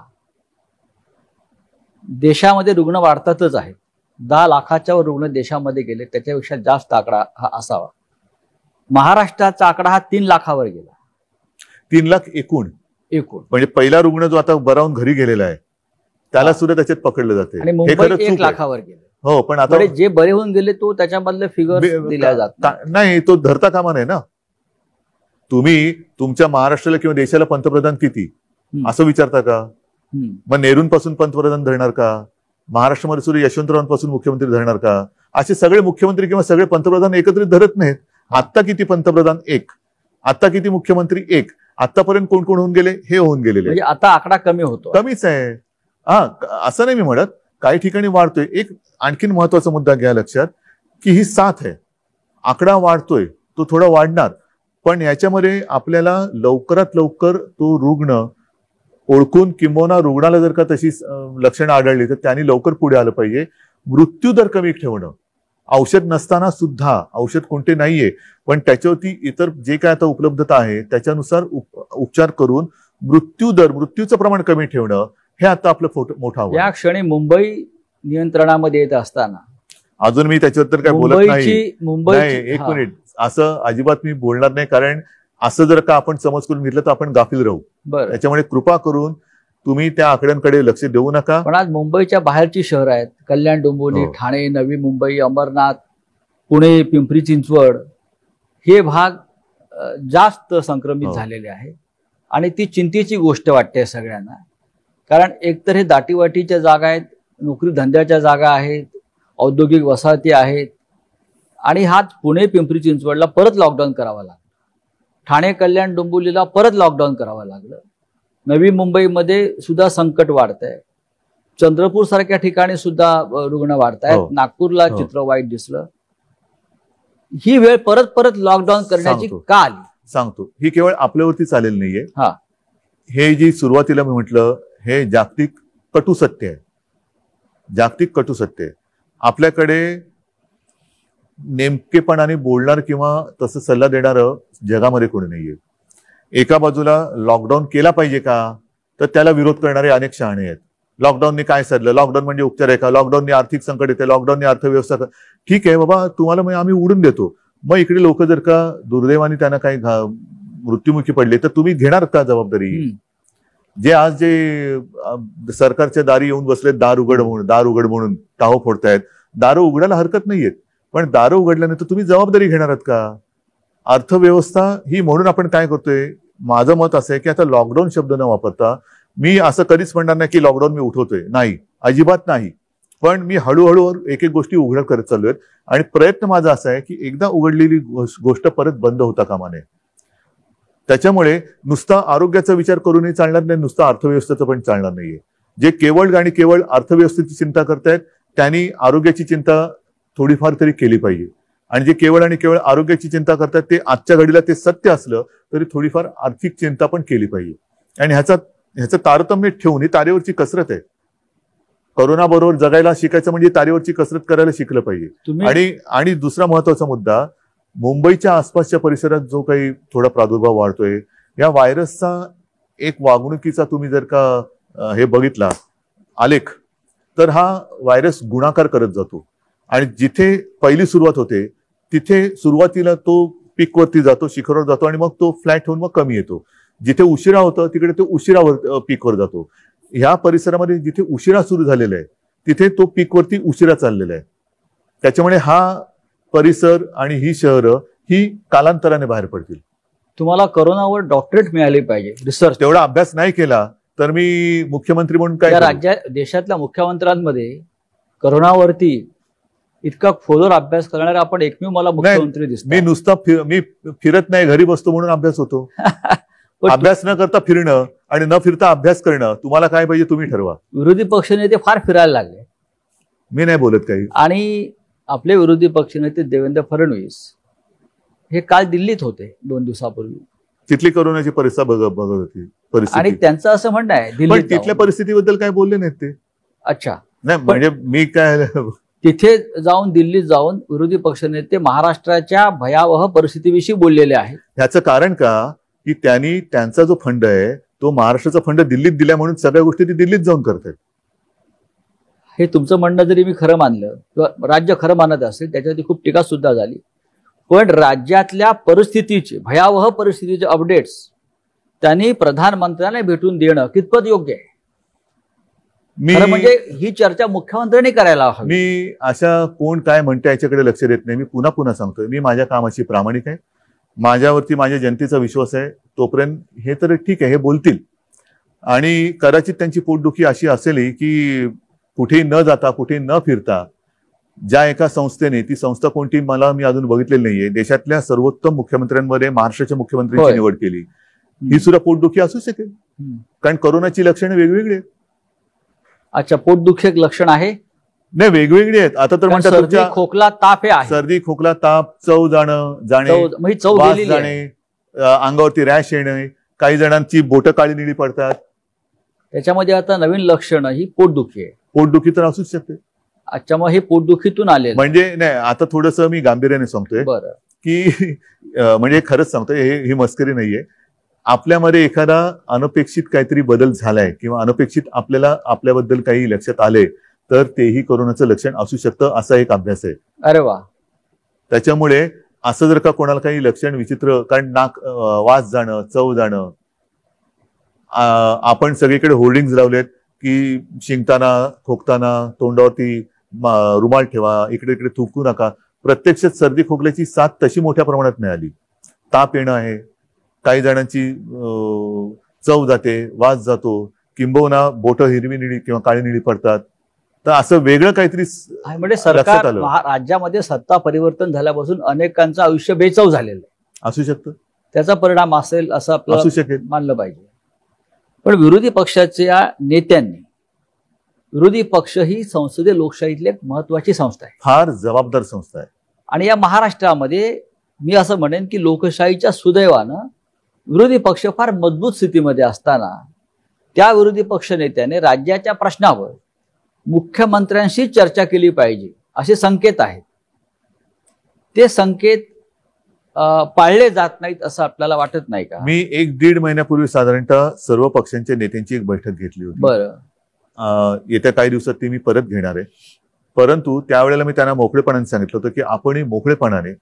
देशामध्ये रुग्ण वाढतातच आहेत. 10 लाखाच्या वर रुग्ण देशामध्ये गेले, त्याच्यापेक्षा जास्त आकडा हा असावा. महाराष्ट्राचा आकडा हा 3 लाखावर गेला. 3 लाख एकूण म्हणजे पहिला रुग्ण जो आता बरा होऊन घरी गेलेला आहे त्याला सुद्धा त्याच्यात पकडलं जाते. आणि मुंबई 1 लाखावर गेले. हो, पण आता जे बरे होऊन गेले तो त्याच्यामधले फिगर दिल्या जात नाही, तो धरता कामा नाही ना. तुम्ही तुमच्या महाराष्ट्राला किंवा देशाला पंतप्रधान किती असं विचारता का? मग नेहरूंपासून पंतप्रधान धरणार का? महाराष्ट्रामध्ये सुद्धा यशवंतरावांपासून मुख्यमंत्री धरणार का? असे सगळे मुख्यमंत्री किंवा सगळे पंतप्रधान एकत्रित धरत नाहीत. आत्ता किती पंतप्रधान? 1. आता किती मुख्यमंत्री? 1. आतापर्यंत कोण कोण होऊन गेले? हे होऊन गेलेले. म्हणजे आता आकडा कमी होतो. कमीच आहे. असं नाही मी म्हणत, काही ठिकाणी वाढतोय. एक आणखीन महत्वाचा मुद्दा घ्या लक्षात की ही साथ आहे, आकडा वाढतोय, तो थोडा वाढणार, पण याच्यामध्ये आपल्याला लवकरात लवकर तो रुग्ण ओळखून किंबहुना रुग्णाला जर का तशी लक्षणं आढळली तर त्यांनी लवकर पुढे आलं पाहिजे. मृत्यूदर कमी ठेवणं, औषध नसताना सुद्धा, औषध कोणते नाहीये पण त्याच्यावरती इतर जे काय आता उपलब्धता आहे त्याच्यानुसार उपचार करून मृत्यूचं प्रमाण कमी ठेवणं हे आता आपलं मोठं आव्हान. या क्षणी मुंबई नियंत्रणामध्ये येत असताना अजून मी त्याच्यावर तर काय बोलत नाही. एक हा. मिनिट, असं अजिबात मी बोलणार नाही, कारण असं जर का आपण समज करून घेतलं तर आपण गाफील राहू. त्याच्यामुळे कृपा करून तुम्ही त्या आकड्यांकडे लक्ष देऊ नका. पण आज मुंबईच्या बाहेरची शहरं आहेत, कल्याण, डोंबिवली, ठाणे, नवी मुंबई, अंबरनाथ, पुणे, पिंपरी चिंचवड, हे भाग जास्त संक्रमित झालेले आहे. आणि ती चिंतेची गोष्ट वाटते सगळ्यांना, कारण एकतर हे दाटीवाटीच्या जागा आहेत, नोकरी धंद्याच्या जागा आहेत, औद्योगिक वसाहती आहेत, आणि हाच पुणे, पिंपरी चिंचवडला परत लॉकडाऊन करावा लागला, ठाणे, कल्याण, डोंबिवलीला परत लॉकडाऊन करावं लागलं, नवी मुंबईमध्ये सुद्धा संकट वाढत आहे, चंद्रपूर सारख्या ठिकाणी सुद्धा रुग्ण वाढत आहेत, नागपूरला चित्र वाईट दिसलं. ही वेळ परत परत लॉकडाऊन करण्याची का आली? सांगतो, ही केवळ आपल्यावरती चालेल नाहीये. हे जी सुरुवातीला मी म्हटलं हे जागतिक कटू सत्य आहे. जागतिक कटू सत्य आहे. आपल्याकडे नेमकेपणाने बोलणार किंवा तसं सल्ला देणारं जगामध्ये कोणी नाहीये. एका बाजूला लॉकडाऊन केला पाहिजे का, तर त्याला विरोध करणारे अनेक शहाणे आहेत. लॉकडाऊनने काय साधलं, लॉकडाऊन म्हणजे उपचार आहे का, लॉकडाऊनने आर्थिक संकट येते, लॉकडाऊनने अर्थव्यवस्था. ठीक आहे बाबा, तुम्हाला मग आम्ही उडून देतो. मग इकडे लोक जर का दुर्दैवाने त्यांना काही मृत्युमुखी पडले तर तुम्ही घेणार का जबाबदारी? जे आज जे सरकारच्या दारी येऊन बसलेत दार उघड म्हणून टाहो फोडतायत, दारं उघडायला हरकत नाहीयेत, पण दारं उघडल्यानंतर तुम्ही जबाबदारी घेणार आहात का? अर्थव्यवस्था ही, म्हणून आपण काय करतोय, माझं मत असं आहे की आता लॉकडाऊन शब्द न वापरता, मी असं कधीच म्हणणार नाही की लॉकडाऊन मी उठवतोय, नाही, अजिबात नाही, पण मी हळूहळू एक एक गोष्टी उघड करत चाललोय. आणि प्रयत्न माझा असा आहे की एकदा उघडलेली गोष्ट परत बंद होता कामा नये. त्याच्यामुळे नुसता आरोग्याचा विचार करूनही चालणार नाही, नुसता अर्थव्यवस्थेचं पण चालणार नाहीये. जे केवळ आणि केवळ अर्थव्यवस्थेची चिंता करतायत त्यांनी आरोग्याची चिंता थोडीफार तरी केली पाहिजे. आणि जे केवळ आणि केवळ आरोग्याची चिंता करतात ते आजच्या घडीला ते सत्य असलं तरी थोडीफार आर्थिक चिंता पण केली पाहिजे. आणि ह्याचं तारतम्य ठेवून ही तारेवरची कसरत आहे. कोरोना बरोबर जगायला शिकायचं म्हणजे तारेवरची कसरत करायला शिकलं पाहिजे. आणि दुसरा महत्वाचा मुद्दा, मुंबईच्या आसपासच्या परिसरात जो काही थोडा प्रादुर्भाव वाढतोय, या व्हायरसचा एक वागणुकीचा तुम्ही जर का हे बघितला आलेख, तर हा व्हायरस गुणाकार करत जातो. आणि जिथे पहिली सुरुवात होते तिथे सुरुवातीला तो पीकवरती जातो, शिखरावर जातो, आणि मग तो फ्लॅट होऊन मग कमी येतो. जिथे उशिरा होतं तिकडे तो उशिरावर पीकवर जातो. ह्या परिसरामध्ये जिथे उशिरा सुरू झालेला आहे तिथे तो पीकवरती उशिरा चाललेला आहे. त्याच्यामुळे हा परिसर आणि ही शहरं ही कालांतराने बाहेर पडतील. तुम्हाला कोरोनावर डॉक्टरेट मिळाली पाहिजे, रिसर्च. तेवढा अभ्यास नाही केला तर मी मुख्यमंत्री म्हणून काय, देशातल्या मुख्यमंत्र्यांमध्ये कोरोनावरती इतका खोलवर अभ्यास करणारा आपण एकमेव मला मुख्यमंत्री दिसतो. मी नुसता मी फिरत नाही, घरी बसतो म्हणून अभ्यास होतो. अभ्यास न करता फिरणं आणि न फिरता अभ्यास करणं, तुम्हाला काय पाहिजे तुम्ही ठरवा. विरोधी पक्षनेते फार फिरायला लागले. मी नाही बोलत काही. आणि आपले विरोधी पक्षनेते देवेंद्र फडणवीस हे काल दिल्लीत होते 2 दिवसापूर्वी. तिथली कोरोनाची परिस्थिती बघत होती आणि त्यांचं असं म्हणणं आहे दिल्लीत तिथल्या परिस्थितीबद्दल काय बोलले नाहीत ते. अच्छा. नाही म्हणजे मी काय तिथे जाऊन दिल्लीत जाऊन विरोधी पक्षनेते महाराष्ट्राच्या भयावह परिस्थितीविषयी बोललेले आहेत. ह्याचं कारण का की त्यांनी त्यांचा जो फंड आहे तो महाराष्ट्राचा फंड दिल्लीत दिला म्हणून सगळ्या गोष्टी ती दिल्लीत जाऊन करतात. हे तुमचं म्हणणं जरी मी खरं मानलं किंवा राज्य खरं मानत असेल, त्याच्यावरती खूप टीका सुद्धा झाली, पण राज्यातल्या परिस्थितीचे भयावह परिस्थितीचे अपडेट्स त्यांनी प्रधानमंत्र्यांना भेटून देणं कितपत योग्य आहे? म्हणजे ही चर्चा मुख्यमंत्र्यांनी करायला हवी. मी अशा कोण काय म्हणते याच्याकडे लक्ष देत नाही. मी पुन्हा पुन्हा सांगतोय, मी माझ्या कामाची प्रामाणिक आहे, माझ्यावरती माझ्या जनतेचा विश्वास आहे. तोपर्यंत हे तर ठीक आहे, हे बोलतील. आणि कदाचित त्यांची पोटदुखी अशी असेल की कुठेही न जाता कुठेही न फिरता ज्या एका संस्थेने, ती संस्था कोणती मी अजून बघितलेली नाहीये, देशातल्या सर्वोत्तम मुख्यमंत्र्यांमध्ये महाराष्ट्राच्या मुख्यमंत्र्यांची निवड केली, ही सुद्धा पोटदुखी असू शकेल. कारण कोरोनाची लक्षणे वेगवेगळी आहेत. अच्छा, पोटदुखी एक लक्षण आहे? नाही, वेगवेगळी आहेत. आता तर म्हणतात सर्दी खोकला ताप हे आहे. सर्दी खोकला ताप, चव जाणे, अंगावरती रॅश येणे, काही जणांची बोटं काळी निळी पडतात. त्याच्यामध्ये आता नवीन लक्षण ही पोटदुखी आहे. पोटदुखी तर असूच शकते. अच्छा, मग हे पोटदुखीतून आले म्हणजे नाही, आता थोडंसं मी गांभीर्याने सांगतोय की म्हणजे खरंच सांगतोय, ही मस्करी नाहीये. आपल्यामध्ये एखादा अनपेक्षित काहीतरी बदल झालाय किंवा अनपेक्षित आपल्याला आपल्याबद्दल काही लक्षात आले तर तेही कोरोनाचं लक्षण असू शकतं, असा एक अभ्यास आहे. अरे वा. त्याच्यामुळे असं जर का कोणाला काही लक्षण विचित्र, कारण नाक वास जाणं, चव जाणं, आपण सगळीकडे होर्डिंग्स लावलेत की शिंकताना खोकताना तोंडावरती रुमाल ठेवा, इकडे इकडे थुंकू नका. प्रत्यक्षात सर्दी खोकल्याची साथ तशी मोठ्या प्रमाणात मिळाली. ताप येणं आहे, काही जणांची चव जाते, वास जातो, किंबहुना बोटं हिरवी निळी किंवा काळी निळी पडतात. तर असं वेगळं काहीतरी म्हणजे सरकार राज्यामध्ये सत्ता परिवर्तन झाल्यापासून अनेकांचं आयुष्य बेचव झालेलं आहे. असू शकतं, त्याचा परिणाम असेल असं आपल्याला असू शकेल, मानलं पाहिजे. पण विरोधी पक्षाच्या नेत्यांनी, विरोधी पक्ष ही संसदीय लोकशाहीतली एक महत्वाची संस्था आहे, फार जबाबदार संस्था आहे. आणि या महाराष्ट्रामध्ये मी असं म्हणेन की लोकशाहीच्या सुदैवानं विरोधी पक्ष फार मजबूत स्थितीमध्ये असताना त्या विरोधी पक्ष नेत्याने राज्याच्या प्रश्नावर मुख्यमंत्र्यांशी चर्चा केली पाहिजे असे संकेत आहेत. ते संकेत पाळले जात नाहीत असं आपल्याला वाटत नाही का? मी 1-1.5 महिन्यापूर्वी साधारणतः सर्व पक्षांच्या नेत्यांची एक बैठक घेतली होती. बरं. येत्या काही दिवसात ती मी परत घेणार आहे. परंतु त्यावेळेला मी त्यांना मोकळेपणाने सांगितलं होतं की आपणही मोकळेपणाने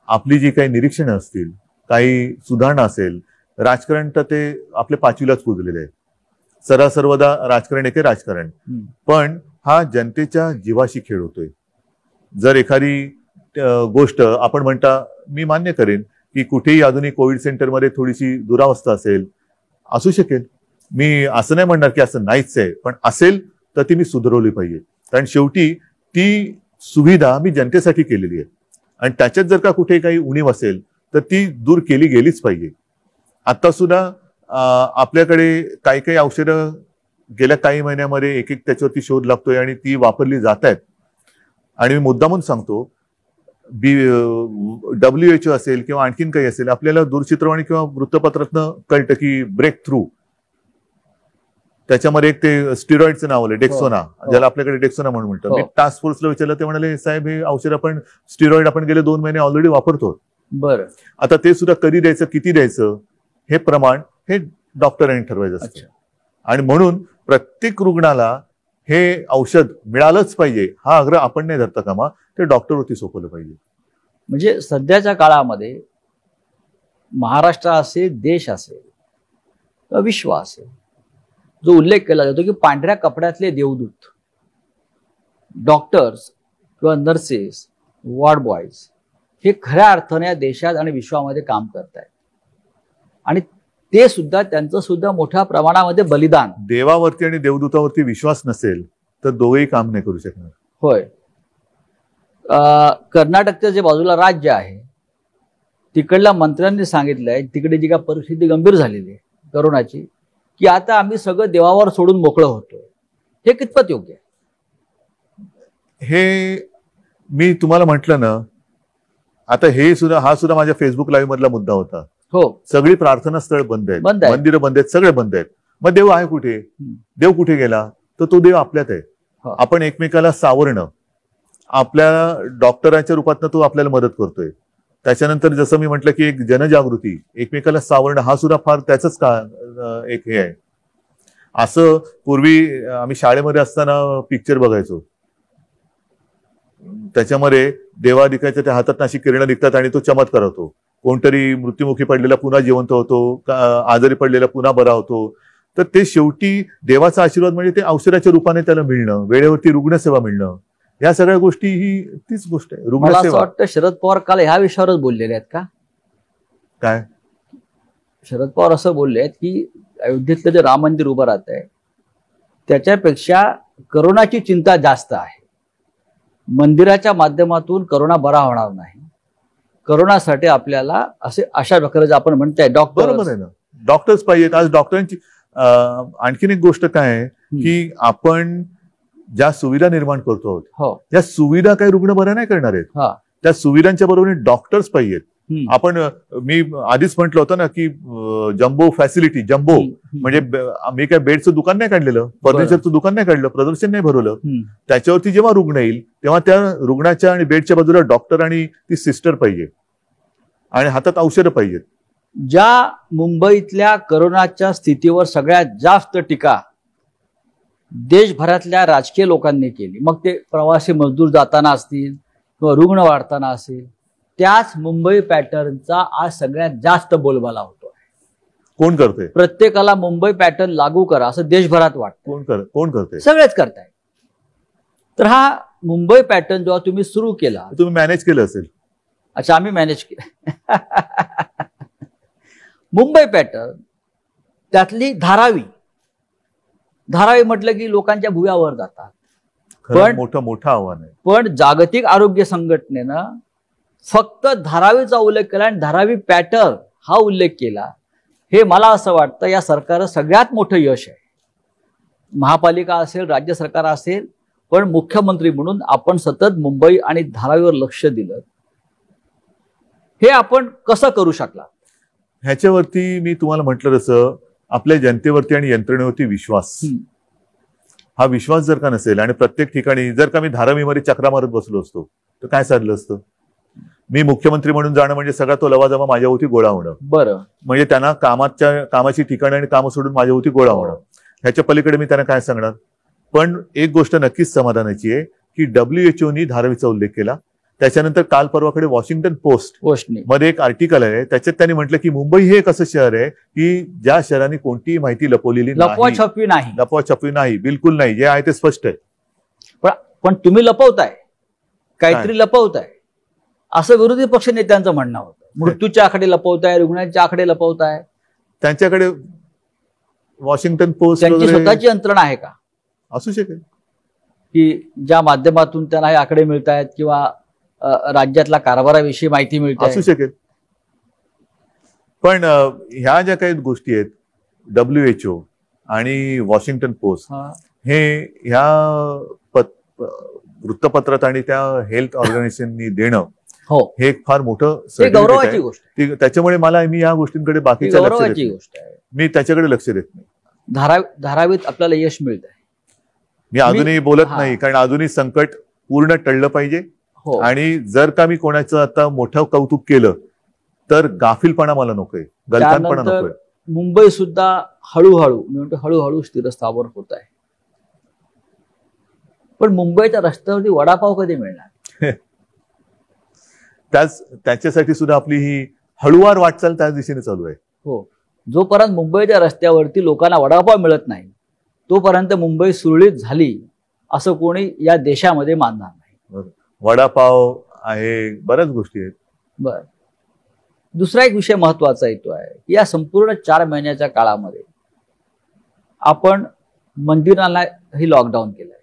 आपली जी काही निरीक्षणं असतील, काही सुधारणा असेल, राजकारण तर ते आपल्या 5वीलाच पुजलेले आहे. सर्वदा राजकारण एके राजकारण, पण हा जनतेच्या जीवाशी खेळ होतोय. जर एखादी गोष्ट आपण म्हणता, मी मान्य करेन की कुठेही अजूनही कोविड सेंटरमध्ये थोडीशी दुरावस्था असेल, असू शकेल. मी असं नाही म्हणणार की असं नाहीच आहे, पण असेल तर ती मी सुधारवली पाहिजे. कारण शेवटी ती सुविधा मी जनतेसाठी केलेली आहे आणि त्याच्यात जर का कुठे काही उणीव असेल तर ती दूर केली गेलीच पाहिजे. आता सुद्धा आपल्याकडे काही काही औषधं गेल्या काही महिन्यामध्ये एक त्याच्यावरती शोध लागतोय आणि ती वापरली जात आहेत. आणि मी मुद्दामून सांगतो, WHO असेल किंवा आणखीन काही असेल, आपल्याला दूरचित्रवाणी किंवा वृत्तपत्रातनं कळतं की ब्रेक थ्रू, त्याच्यामध्ये एक ते स्टिरॉइडचं नाव आलं, डेक्सोना, ज्याला आपल्याकडे डेक्सोना म्हणून म्हणतो. मी टास्क फोर्सला विचारलं, ते म्हणाले साहेब हे औषध आपण स्टिरॉइड आपण गेले 2 महिने ऑलरेडी वापरतो. बरं. आता ते सुद्धा कधी द्यायचं, किती द्यायचं, हे प्रमाण हे डॉक्टरांनी ठरवायचं असतं. आणि म्हणून प्रत्येक रुग्णाला हे औषध मिळालंच पाहिजे हा आग्रह आपण नाही धरता कामा, ते डॉक्टरवरती सोपवलं पाहिजे. म्हणजे सध्याच्या काळामध्ये महाराष्ट्र असेल, देश असेल किंवा विश्व असेल, जो उल्लेख केला जातो की पांढऱ्या कपड्यातले देवदूत डॉक्टर्स किंवा नर्सेस, वॉर्ड बॉयज हे खऱ्या अर्थाने देशात आणि विश्वामध्ये काम करत आहेत. आणि ते सुद्धा, त्यांचं सुद्धा मोठ्या प्रमाणामध्ये बलिदान. देवावरती आणि देवदूतावरती विश्वास नसेल तर दोघेही काम नाही करू शकणार. होय. कर्नाटकच्या जे बाजूला राज्य आहे तिकडल्या मंत्र्यांनी सांगितलंय, तिकडे जी काय परिस्थिती गंभीर झालेली आहे करोनाची, की आता आम्ही सगळं देवावर सोडून मोकळं होतोय. हे कितपत योग्य आहे? हे मी तुम्हाला म्हटलं ना, आता हा सुद्धा माझ्या फेसबुक लाईव्ह मधला मुद्दा होता. हो, सगळी प्रार्थना स्थळ बंद आहेत, मंदिरं बंद आहेत, सगळे बंद आहेत. मग देव आहे कुठे? देव कुठे गेला? तर तो देव आपल्यात आहे. आपण एकमेकाला सावरणं, आपल्या डॉक्टरांच्या रूपातनं तो आपल्याला मदत करतोय. त्याच्यानंतर जसं मी म्हटलं की एक जनजागृती, एकमेकाला सावरणं, हा सुद्धा फार त्याच का एक हे आहे. असं पूर्वी आम्ही शाळेमध्ये असताना पिक्चर बघायचो, त्याच्यामध्ये देवा दिखायच्या त्या हातात अशी किरणं निघतात आणि तो चमत्कार होतो. कोणतरी मृत्युमुखी पडलेला पुन्हा जिवंत होतो, आजारी पडलेला पुन्हा बरा होतो. तर ते शेवटी देवाचा आशीर्वाद म्हणजे ते औषधाच्या रूपाने त्याला मिळणं, वेळेवरती रुग्णसेवा मिळणं, या सगळ्या गोष्टी ही तीच गोष्ट आहे. मला असं वाटतं शरद पवार काल ह्या विषयावरच बोललेले आहेत का? काय शरद पवार असं बोलले आहेत की अयोध्येतलं जे राम मंदिर उभं राहत आहे त्याच्यापेक्षा करोनाची चिंता जास्त आहे. मंदिराच्या माध्यमातून करोना बरा होणार नाही. करोनासाठी आपल्याला अशा प्रकारे आपण म्हणताय डॉक्टर, बरोबर आहे ना, डॉक्टर्स पाहिजेत. आज डॉक्टरांची आणखीन एक गोष्ट काय आहे की आपण ज्या सुविधा निर्माण करतो आहोत, त्या सुविधा काही रुग्ण बऱ्या नाही करणार आहेत. त्या सुविधांच्या बरोबर डॉक्टर्स पाहिजेत. आपण मी आधीच म्हटलं होतं ना की जम्बो फॅसिलिटी, जम्बो म्हणजे मी काय बेडचं दुकान नाही काढलेलं, फर्निचरचं दुकान नाही काढलं, प्रदर्शन नाही भरवलं. त्याच्यावरती जेव्हा रुग्ण येईल तेव्हा त्या रुग्णाच्या आणि बेडच्या बाजूला डॉक्टर आणि ती सिस्टर पाहिजे आणि हातात औषधं पाहिजेत. ज्या मुंबईतल्या करोनाच्या स्थितीवर सगळ्यात जास्त टीका देशभरातल्या राजकीय लोकांनी केली, मग ते प्रवासी मजदूर जाताना असतील किंवा रुग्ण वाढताना असेल, त्याच मुंबई पॅटर्नचा आज सगळ्यात जास्त बोलबाला होतो. कोण करते? प्रत्येकाला मुंबई पॅटर्न लागू करा असं देशभरात वाटतं. कोण करते? सगळेच करताय. तर हा मुंबई पॅटर्न जेव्हा तुम्ही सुरू केला, तुम्ही मॅनेज केलं असेल. अच्छा, आम्ही मॅनेज केलं. मुंबई पॅटर्न त्यातली धारावी म्हटलं की लोकांच्या भुव्यावर जातात. पण मोठं आव्हान आहे. पण जागतिक आरोग्य संघटनेनं फक्त धारावीचा उल्लेख केला आणि धारावी पॅटर्न हा उल्लेख केला. हे मला असं वाटतं या सरकारचं सगळ्यात मोठं यश आहे. महापालिका असेल, राज्य सरकार असेल, पण मुख्यमंत्री म्हणून आपण सतत मुंबई आणि धारावीवर लक्ष दिलं. हे आपण कसं करू शकला? ह्याच्यावरती मी तुम्हाला म्हटलं तसं आपल्या जनतेवरती आणि यंत्रणेवरती विश्वास, हा विश्वास जर का नसेल आणि प्रत्येक ठिकाणी जर का मी धारावीमध्ये चक्रा मारत बसलो असतो तर काय साधलं असतं? मी मुख्यमंत्री म्हणून जाणं म्हणजे सगळा तो लवाजमा माझ्यावरती गोळा होणं. बरं, म्हणजे त्यांना कामाची ठिकाणं आणि कामं सोडून माझ्यावरती गोळा होणं. ह्याच्या पलीकडे मी त्यांना काय सांगणार? पण एक गोष्ट नक्कीच समाधानाची आहे की WHO धारावीचा उल्लेख केला. त्याच्यानंतर काल परवाकडे वॉशिंग्टन पोस्ट मध्ये एक आर्टिकल आहे, त्याच्यात त्यांनी म्हटलं की मुंबई हे एक असं शहर आहे की ज्या शहराने कोणतीही माहिती लपवलेली नाही, लपवाछपवी नाही, बिलकुल नाही, जे आहे ते स्पष्ट आहे. पण तुम्ही लपवताय, काहीतरी लपवताय असं विरोधी पक्ष नेत्यांचं म्हणणं होतं. मृत्यूच्या आकडे लपवताय, रुग्णांच्या आकडे लपवताय. त्यांच्याकडे वॉशिंग्टन पोस्ट त्यांची स्वतःची यंत्रणा आहे का? असू शकेल की ज्या माध्यमातून त्यांना हे आकडे मिळत आहेत किंवा राज्यातल्या कारभाराविषयी माहिती मिळते, असू शकेल. पण ह्या ज्या काही गोष्टी आहेत, WHO आणि वॉशिंग्टन पोस्ट हे ह्या वृत्तपत्रात आणि त्या हेल्थ ऑर्गनायझेशननी देणं हे एक फार मोठं गौरवाची गोष्ट आहे. त्याच्यामुळे मी या गोष्टींकडे बाकीच्या मी त्याच्याकडे लक्ष देत नाही. धारावीत आपल्याला यश मिळत आहे. मी अजूनही बोलत नाही, कारण अजूनही संकट पूर्ण टळलं पाहिजे. आणि जर का मी कोणाचं आता मोठं कौतुक केलं तर गाफीलपणा मला नकोय, गलथानपणा नकोय. मुंबई सुद्धा हळूहळू स्थिरस्थावर होत आहे. पण मुंबईच्या रस्त्यावरती वडापाव कधी मिळणार? त्याच्यासाठी सुद्धा आपली ही हळूवार वाटचाल त्याच दिशेने चालू आहे. हो, जोपर्यंत मुंबईच्या रस्त्यावरती लोकांना वडापाव मिळत नाही तोपर्यंत मुंबई सुरळीत झाली असं कोणी या देशामध्ये मानणार नाही. वडापाव आहे, बऱ्याच गोष्टी आहेत. बर, दुसरा एक विषय महत्वाचा येतो आहे की या संपूर्ण 4 महिन्याच्या काळामध्ये आपण मंदिरांनाही लॉकडाऊन केलंय,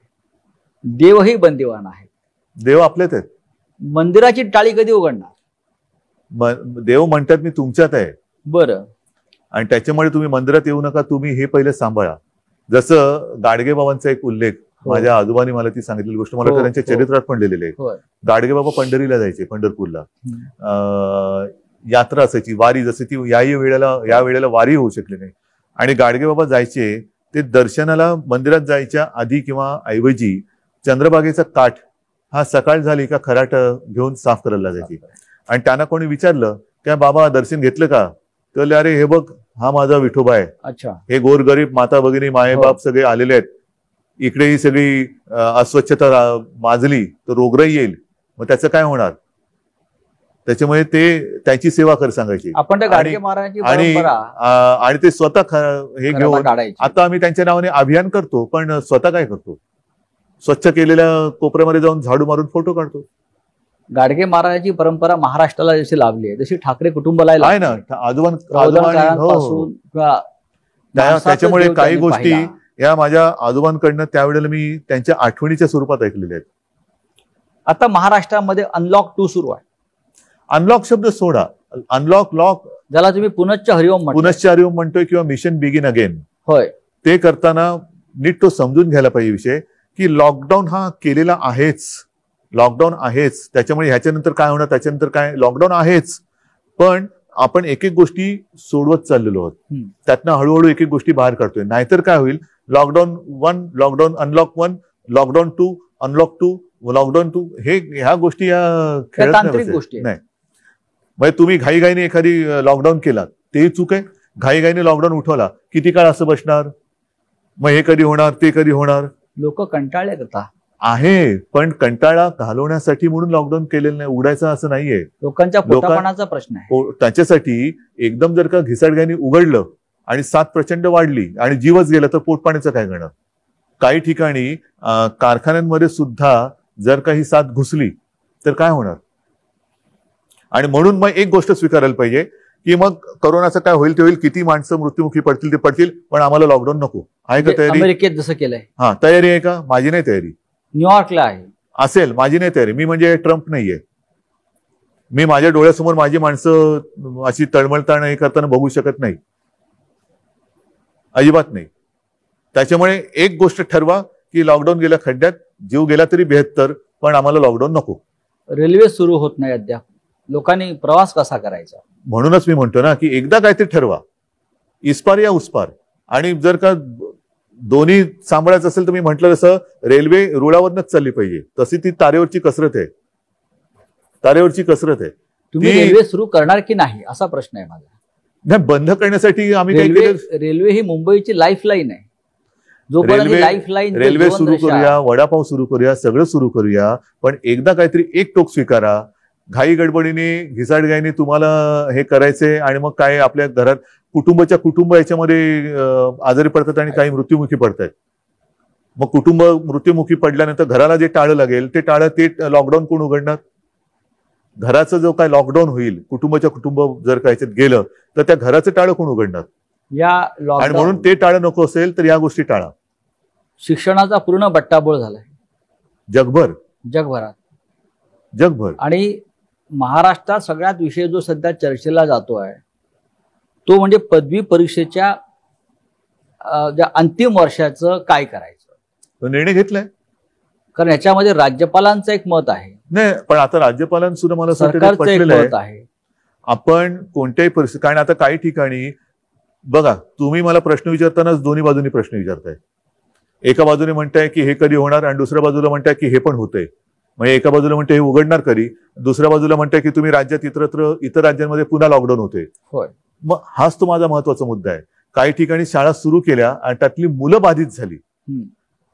देवही बंदिवान आहेत. देव आपलेच आहेत. मंदिराची टाळी कधी उघडणार? देव म्हणतात मी तुमच्यात आहे. बरं. आणि त्याच्यामुळे तुम्ही मंदिरात येऊ नका, तुम्ही हे पहिले सांभाळा. जसं गाडगेबाबांचा एक उल्लेख, माझ्या आजोबांनी मला ती सांगितलेली गोष्ट मला त्यांच्या चरित्रात पण लिहिलेली आहे. गाडगेबाबा पंढरीला जायचे, पंढरपूरला यात्रा असायची, वारी. जसं ती या वेळेला वारी होऊ शकली नाही आणि गाडगेबाबा जायचे ते दर्शनाला मंदिरात जायच्या आधी किंवा ऐवजी चंद्रभागेचा काठ हा सकाळ झाली का खराट घेऊन साफ करायला जायची. आणि त्यांना कोणी विचारलं काय बाबा दर्शन घेतलं का, तर अरे हे बघ हा माझा विठोबा आहे. अच्छा. हे गोरगरीब माता भगिनी मायेबाप सगळे आलेले आहेत, इकडे ही सगळी अस्वच्छता माजली तर रोगराई येईल, मग त्याचं काय होणार. त्याच्यामुळे ते त्याची सेवा कर सांगायची. आपण आणि ते स्वतः हे घेऊन आता आम्ही त्यांच्या नावाने अभियान करतो, पण स्वतः काय करतो, स्वच्छ केलेल्या कोपऱ्यामध्ये जाऊन झाडू मारून फोटो काढतो. गाडगे महाराजांची परंपरा महाराष्ट्राला जशी लाभली आहे तशी ठाकरे कुटुंबाला आहे ना. त्याच्यामुळे काही गोष्टी या माझ्या आजोबांकडनं त्यावेळेला मी त्यांच्या आठवणीच्या स्वरूपात ऐकलेल्या आहेत. आता महाराष्ट्रामध्ये अनलॉक 2 सुरू आहे. अनलॉक शब्द सोडा, अनलॉक लॉक ज्याला तुम्ही पुनश्च हरिओम म्हणतोय किंवा मिशन बिगिन अगेन, होय, ते करताना नीट तो समजून घ्यायला पाहिजे विषय की लॉकडाऊन हा केलेला आहेच, लॉकडाऊन आहेच. त्याच्यामुळे ह्याच्यानंतर काय होणार, त्याच्यानंतर काय, लॉकडाऊन आहेच. पण आपण एक एक गोष्टी सोडवत चाललेलो आहोत, त्यातनं हळूहळू एक एक गोष्टी बाहेर काढतोय. नाहीतर काय होईल, lockdown 1, lockdown unlock 1, lockdown 2, unlock 2, lockdown 2, ह्या गोष्टी या तांत्रिक गोष्टी नाही. म्हणजे तुम्ही घाईघाईने एखादी लॉकडाऊन केला तेही चूक आहे, घाईघाईने लॉकडाऊन उठवला किती काळ असं बसणार, मग हे कधी होणार ते कधी होणार. लोक कंटाळले करता आहे, पण कंटाळा घालवण्यासाठी म्हणून लॉकडाऊन केलेलं नाही, उघडायचं असं नाहीये. लोकांच्या पोटापाण्याचा प्रश्न आहे. त्याच्यासाठी एकदम जर का घिसाडघाईने उघडलं आणि साथ प्रचंड वाढली आणि जीवच गेला तर पोटपाण्याचं काय करणार. काही ठिकाणी कारखान्यांमध्ये सुद्धा जर काही साथ घुसली तर काय होणार. आणि म्हणून मग एक गोष्ट स्वीकारायला पाहिजे की मग कोरोनाचं काय होईल ते होईल, किती माणसं मृत्युमुखी पडतील ते पडतील, पण आम्हाला लॉकडाऊन नको. आहे का तयारी? अमेरिकेत जसं केलंय, हा तयारी आहे का? माझी नाही तयारी. न्यूयॉर्कला आहे, असेल, माझी नाही तयारी. मी म्हणजे ट्रम्प नाहीये. मी माझ्या डोळ्यासमोर माझी माणसं अशी तळमळताना हे करताना बघू शकत नाही, अजिबात नाही. त्याच्यामुळे एक गोष्ट ठरवा की लॉकडाऊन गेला खड्ड्यात, जीव गेला तरी 72, पण आम्हाला लॉकडाऊन नको. रेल्वे सुरू होत नाही अद्याप, लोकांनी प्रवास कसा करायचा. म्हणूनच मी म्हणतो ना की एकदा काहीतरी ठरवा, इस्पार या उसपार. आणि जर का दोन्ही सांभाळायचं असेल तर मी म्हटलं तसं रेल्वे रुळावरनच चालली पाहिजे, तशी ती तारेवरची कसरत आहे, तारेवरची कसरत आहे. तुम्ही रेल्वे सुरू करणार की नाही असा प्रश्न आहे माझा. नाही, बंद करण्यासाठी आम्ही काय केलं, रेल्वे ही मुंबईची लाईफलाईन आहे. रेल्वे सुरू करूया, वडापाव सुरू करूया, सगळं सुरू करूया, पण एकदा काहीतरी एक टोक स्वीकारा. घाई गडबडीने घिसाडघाईने तुम्हाला हे करायचंय आणि मग काय आपल्या घरात कुटुंब याच्यामध्ये आजारी पडतात आणि काही मृत्युमुखी पडतात. मग कुटुंब मृत्युमुखी पडल्यानंतर घराला जे टाळं लागेल ते टाळं, ते लॉकडाऊन कोण उघडणार. घराचं जो काय लॉकडाऊन होईल, कुटुंब जर का याच्यात गेलं तर त्या घराचं टाळं कोण उघडणार. आणि म्हणून ते टाळं नको असेल तर या गोष्टी टाळा. शिक्षणाचा पूर्ण बट्टाबोळ झालाय जगभरात. आणि महाराष्ट्रात सगळ्यात विषय जो सध्या चर्चेला जातो आहे तो म्हणजे पदवी परीक्षेच्या ज्या अंतिम वर्षाचं काय करायचं. तो निर्णय घेतलाय, कारण याच्यामध्ये राज्यपालांचं एक मत आहे. नाही, पण आता राज्यपालांसुद्धा मला सरकारचं एक मत आहे. आपण कोणत्याही परिस्थिती, कारण आता काही ठिकाणी बघा, तुम्ही मला प्रश्न विचारतानाच दोन्ही बाजूनी प्रश्न विचारताय. एका बाजूने म्हणताय की हे कधी होणार आणि दुसऱ्या बाजूला म्हणताय की हे पण होतंय. म्हणजे एका बाजूला म्हणताय हे उघडणार कधी, दुसऱ्या बाजूला म्हणताय की तुम्ही राज्यात इतर राज्यांमध्ये पुन्हा लॉकडाऊन होते. होय, मग हाच तो माझा महत्वाचा मुद्दा आहे. काही ठिकाणी शाळा सुरू केल्या आणि त्यातली मुलं बाधित झाली.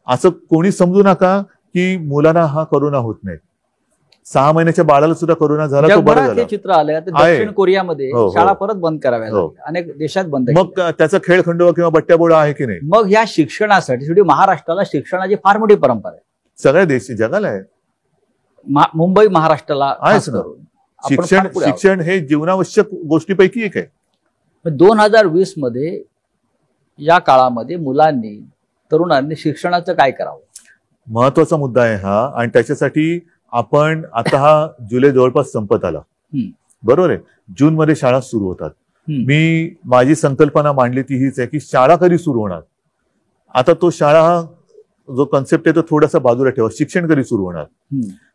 असं कोणी समजू नका की मुलांना हा कोरोना होत नाही. 6 महिन्याच्या बाळाला सुद्धा कोरोना झाला, तो बरं झालं. चित्र आलंय दक्षिण कोरियामध्ये शाळा परत बंद कराव्या लागल्या, अनेक देशात बंद. मग त्याचा खेळखंडोबा किंवा बट्ट्याबोळा आहे की नाही. मग या शिक्षणासाठी शेवटी महाराष्ट्राला शिक्षणाची फार मोठी परंपरा आहे. सगळ्या देश जगाला आहे, मुंबई महाराष्ट्राला आहेच ना. शिक्षण हे जीवनावश्यक गोष्टीपैकी एक आहे. 2020 मध्ये या काळामध्ये मुलांनी, तरुणांनी शिक्षणाचं काय करावं, महत्वाचा मुद्दा आहे हा. आणि त्याच्यासाठी आपण आता हा जुलै जवळपास संपत आला, बरोबर आहे. जून मध्ये शाळा सुरू होतात. मी माझी संकल्पना मांडली ती हीच आहे की शाळा कधी सुरू होणार. आता तो शाळा हा जो कन्सेप्ट आहे तो थोडासा बाजूला ठेवा. शिक्षण कधी सुरू होणार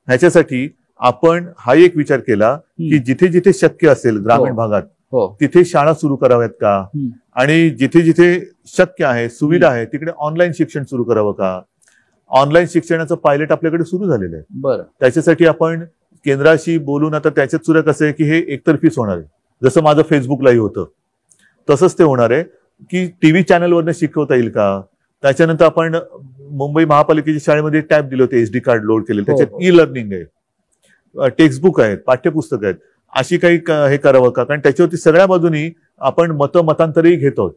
ह्याच्यासाठी आपण हा एक विचार केला की जिथे जिथे शक्य असेल ग्रामीण भागात तिथे शाळा सुरू कराव्यात का, आणि जिथे जिथे शक्य आहे सुविधा आहे तिकडे ऑनलाईन शिक्षण सुरू करावं का. ऑनलाईन शिक्षणाचं पायलट आपल्याकडे सुरू झालेलं आहे. बरं, त्याच्यासाठी आपण केंद्राशी बोलून आता त्याच्यात सुद्धा कसं आहे की हे एकतर्फीच होणार आहे. जसं माझं फेसबुक लाईव्ह होतं तसंच ते होणार आहे की टीव्ही चॅनलवरनं शिकवता येईल का. त्याच्यानंतर आपण मुंबई महापालिकेच्या शाळेमध्ये टॅब दिले होते, SD कार्ड लोड केले, त्याच्यात ई लर्निंग आहे, टेक्स्टबुक आहेत, पाठ्यपुस्तक आहेत, अशी काही हे करावं का. कारण त्याच्यावरती सगळ्या बाजूनी आपण मतांतरही घेत आहोत.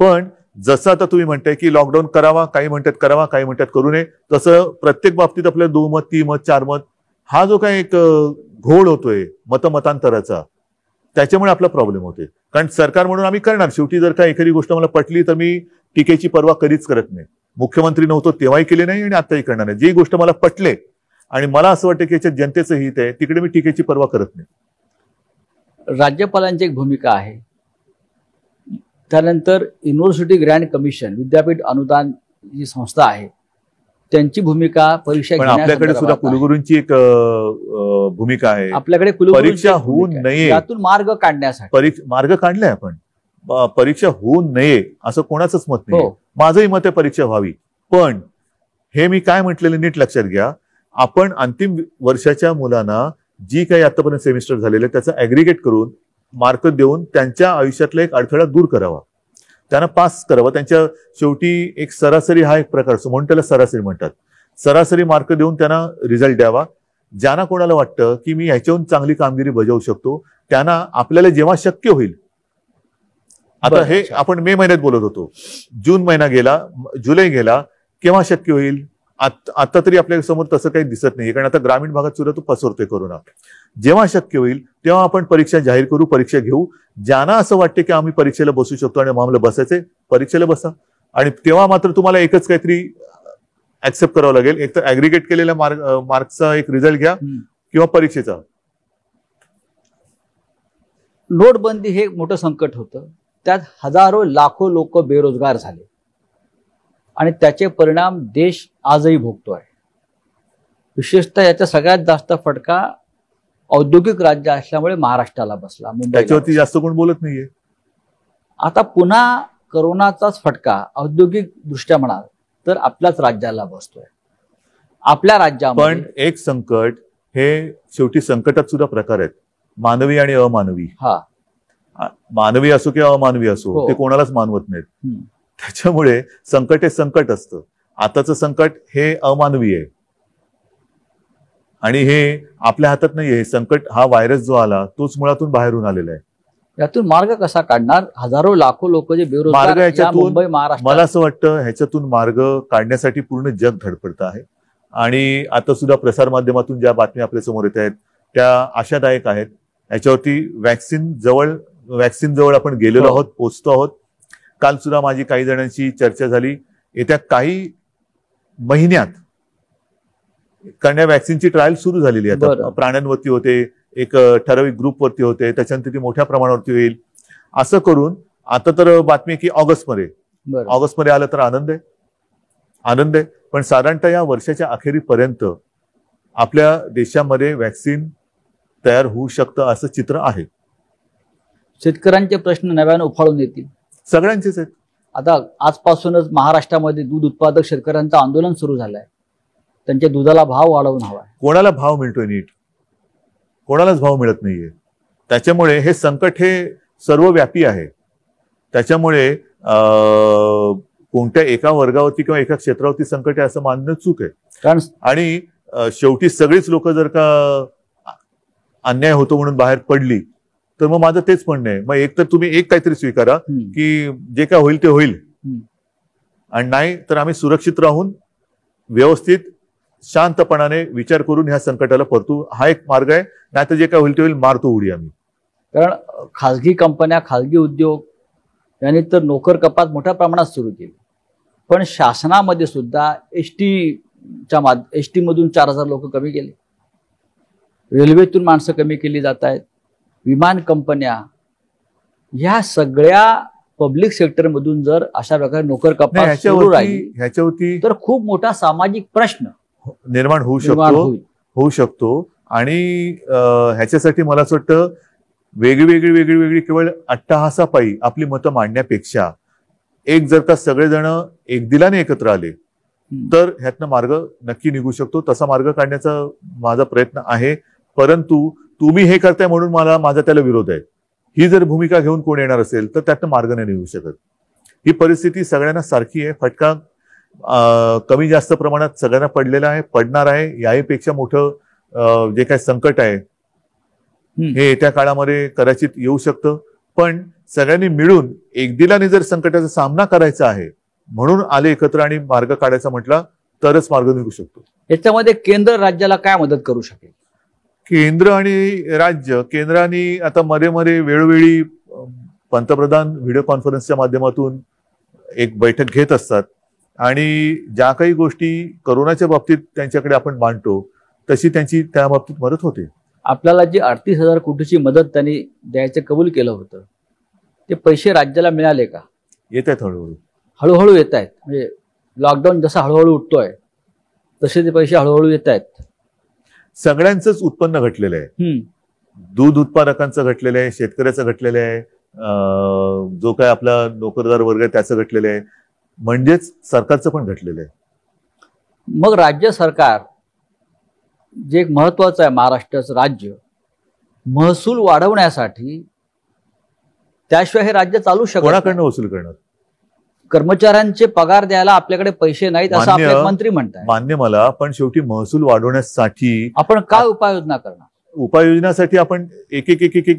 पण जसं आता तुम्ही म्हणताय की लॉकडाऊन करावा, काही म्हणतात करावा, काही म्हणतात करू नये, तसं प्रत्येक बाबतीत आपल्याला 2 मत 3 मत 4 मत हा जो काही एक घोळ होतोय मतांतराचा, त्याच्यामुळे आपला प्रॉब्लेम होतोय. कारण सरकार म्हणून आम्ही करणार, शेवटी जर का एखादी गोष्ट मला पटली तर मी टीकेची पर्वा कधीच करत नाही. मुख्यमंत्री नव्हतो तेव्हाही केली नाही आणि आताही करणार नाही. जी गोष्ट मला पटले आणि मला असं वाटतं की याच्यात जनतेचं हित आहे तिकडे मी टीकेची पर्वा करत नाही. राज्यपालांची एक भूमिका आहे, त्यानंतर युनिव्हर्सिटी ग्रँड कमिशन विद्यापीठ अनुदान जी संस्था आहे त्यांची भूमिका परीक्षा आपल्याकडे सुद्धा कुलगुरूंची एक भूमिका आहे. आपल्याकडे परीक्षा होऊ नये यातून मार्ग काढण्यासाठी मार्ग काढलाय आपण. परीक्षा होऊ नये असं कोणाचंच मत नाही. माझंही मत आहे परीक्षा व्हावी. पण हे मी काय म्हटलेलं नीट लक्षात घ्या. आपण अंतिम वर्षाच्या मुलांना जी काही आतापर्यंत सेमिस्टर झालेले त्याचं ऍग्रिगेट करून मार्क देऊन त्यांच्या आयुष्यातला एक अडथळा दूर करावा, त्यांना पास करावा. त्यांच्या शेवटी एक सरासरी हा एक प्रकार असतो म्हणून त्याला सरासरी म्हणतात. सरासरी मार्क देऊन त्यांना रिझल्ट द्यावा. ज्यांना कोणाला वाटतं की मी ह्याच्याहून चांगली कामगिरी बजावू शकतो त्यांना आपल्याला जेव्हा शक्य होईल. आता हे आपण मे महिन्यात बोलत होतो, जून महिना गेला, जुलै गेला, केव्हा शक्य होईल. आता तरी आपल्या समोर तसं काही दिसत नाही, कारण आता ग्रामीण भागात सुद्धा तो पसरतोय कोरोना. जेव्हा शक्य होईल तेव्हा आपण परीक्षा जाहीर करू, परीक्षा घेऊ. ज्यांना असं वाटते की आम्ही परीक्षेला बसू शकतो आणि आम्हाला बसायचंय परीक्षेला बसा. आणि तेव्हा मात्र तुम्हाला एकच काहीतरी ऍक्सेप्ट करावं लागेल, एक तर ऍग्रिगेट केलेल्या मार्क्सचा एक रिझल्ट घ्या किंवा परीक्षेचा. नोटबंदी हे मोठं संकट होतं, त्यात हजारो लाखो लोक बेरोजगार झाले आणि त्याचे परिणाम देश आजही भोगतोय. विशेषतः याचा सगळ्यात जास्त फटका औद्योगिक राज्य असल्यामुळे महाराष्ट्राला बसला. त्याच्यावरती जास्त कोण बोलत नाहीये. आता पुन्हा कोरोनाचाच फटका औद्योगिक दृष्ट्या म्हणाल तर आपल्याच राज्याला बसतोय. आपल्या राज्यामध्ये पण एक संकट हे शेवटी संकटात सुद्धा प्रकार आहेत, मानवी आणि अमानवी. मानवी असो किंवा अमानवी असो ते कोणालाच मानवत नाहीत. त्याच्यामुळे संकट हे संकट असतं. आताचं संकट हे अमानवी आहे आणि हे आपल्या हातात नाहीये. हे संकट हा व्हायरस जो आला तोच मुळातून बाहेरून आलेला आहे. यातून मार्ग कसा काढणार. हजारो लाखो लोक जे बेरोजगार मुंबई महाराष्ट्र, मला असं वाटतं ह्याच्यातून मार्ग काढण्यासाठी पूर्ण जग धडपडतं आहे. आणि आता सुद्धा प्रसारमाध्यमातून ज्या बातम्या आपल्या समोर येत आहेत त्या आशादायक आहेत. याच्यावरती वॅक्सिन जवळ आपण गेलेलो आहोत, पोहोचतो आहोत. काल सुद्धा माझी काही जणांशी चर्चा झाली. येत्या काही महिन्यात कारण या वॅक्सिनची ट्रायल सुरू झालेली आहे. आता प्राण्यांवरती होते, एक ठराविक ग्रुपवरती होते, त्याच्यानंतर ती मोठ्या प्रमाणावरती होईल. असं करून आता तर बातमी की ऑगस्टमध्ये आलं तर आनंद आहे. पण साधारणतः या वर्षाच्या अखेरीपर्यंत आपल्या देशामध्ये वॅक्सिन तयार होऊ शकतं असं चित्र आहे. शेतकऱ्यांचे प्रश्न नव्याने उफाळून येतील, सगळ्यांचेच आहेत. आता आजपासूनच महाराष्ट्रामध्ये दूध उत्पादक शेतकऱ्यांचं आंदोलन सुरू झालंय. त्यांच्या दुधाला भाव वाढवून हवाय. कोणाला भाव मिळतोय नीट, कोणालाच भाव मिळत नाहीये. त्याच्यामुळे हे संकट हे सर्वव्यापी आहे. त्याच्यामुळे कोणत्या एका वर्गावरती किंवा एका क्षेत्रावरती संकट आहे असं मानणं चूक आहे. आणि शेवटी सगळीच लोक जर का अन्याय होतो म्हणून बाहेर पडली तर मग माझं तेच म्हणणं आहे, मग एक तर तुम्ही एक काहीतरी स्वीकारा की जे काय होईल ते होईल, आणि नाही तर आम्ही सुरक्षित राहून व्यवस्थित शांतपणाने विचार करून ह्या संकटाला परतू. हा एक मार्ग आहे. नाही तर जे काय होईल ते होईल, मारतो उडी आम्ही. कारण खासगी कंपन्या, खासगी उद्योग यांनी तर नोकर कपात मोठ्या प्रमाणात सुरू केली. पण शासनामध्ये सुद्धा एसटी मधून 4000 लोक कमी गेले. रेल्वेतून माणसं कमी केली जात आहेत, विमान कंपन्या, ह्या सगळ्या पब्लिक सेक्टरमधून जर अशा प्रकारे नोकर कपात सुरू राहिली ह्याच्यावरती तर खूप मोठा सामाजिक प्रश्न निर्माण होऊ शकतो. आणि ह्याच्यासाठी मला असं वाटतं वेगळी केवळ अट्टहासापायी आपली मतं मांडण्यापेक्षा एक जर का सगळेजण एक दिलाने एकत्र आले तर ह्यातनं मार्ग नक्की निघू शकतो. तसा मार्ग काढण्याचा माझा प्रयत्न आहे. परंतु तुम्ही हे करताय म्हणून माझा त्याला विरोध आहे, ही जर भूमिका घेऊन कोण येणार असेल तर त्यातनं मार्ग नाही निघू शकत. ही परिस्थिती सगळ्यांना सारखी आहे. फटका कमी जास्त प्रमाणात सगळ्यांना पडलेला आहे, पडणार आहे. याहीपेक्षा मोठं जे काही संकट आहे हे येत्या काळामध्ये कदाचित येऊ शकतं. पण सगळ्यांनी मिळून एक दिलाने जर संकटाचा सामना करायचा आहे म्हणून आले एकत्र आणि मार्ग काढायचा म्हटला तरच मार्ग निघू शकतो. याच्यामध्ये केंद्र राज्याला काय मदत करू शकेल? केंद्र आणि राज्य, केंद्राने आता मध्ये वेळोवेळी पंतप्रधान व्हिडिओ कॉन्फरन्सच्या माध्यमातून एक बैठक घेत असतात आणि ज्या काही गोष्टी कोरोनाच्या बाबतीत त्यांच्याकडे आपण मांडतो तशी त्यांची त्या बाबतीत मदत होते. आपल्याला जी 38,000 कोटीची मदत त्यांनी द्यायचं कबूल केलं होतं ते पैसे राज्याला मिळाले का? येत आहेत हळूहळू येत आहेत. म्हणजे लॉकडाऊन जसा हळूहळू उठतोय तसे ते पैसे हळूहळू येत आहेत. सगळ्यांचंच उत्पन्न घटलेलं आहे. दूध उत्पादकांचं घटलेलं आहे, शेतकऱ्याचं घटलेलं आहे, जो काय आपला नोकरदार वर्ग आहे त्याचं घटलेलं आहे, म्हणजेच सरकारचं पण घटलेलं आहे. मग राज्य सरकार जे एक महत्वाचं आहे, महाराष्ट्राचं राज्य महसूल वाढवण्यासाठी, त्याशिवाय हे राज्य चालू शकत नाही. कोणाकडनं वसूल करणार? कर्मचाऱ्यांचे पगार द्यायला आपल्याकडे पैसे नाहीत असं आपले मंत्री म्हणतात. मान्य मला, पण शेवटी महसूल वाढवण्यासाठी आपण काय उपाययोजना करणार? उपाययोजनासाठी आपण एक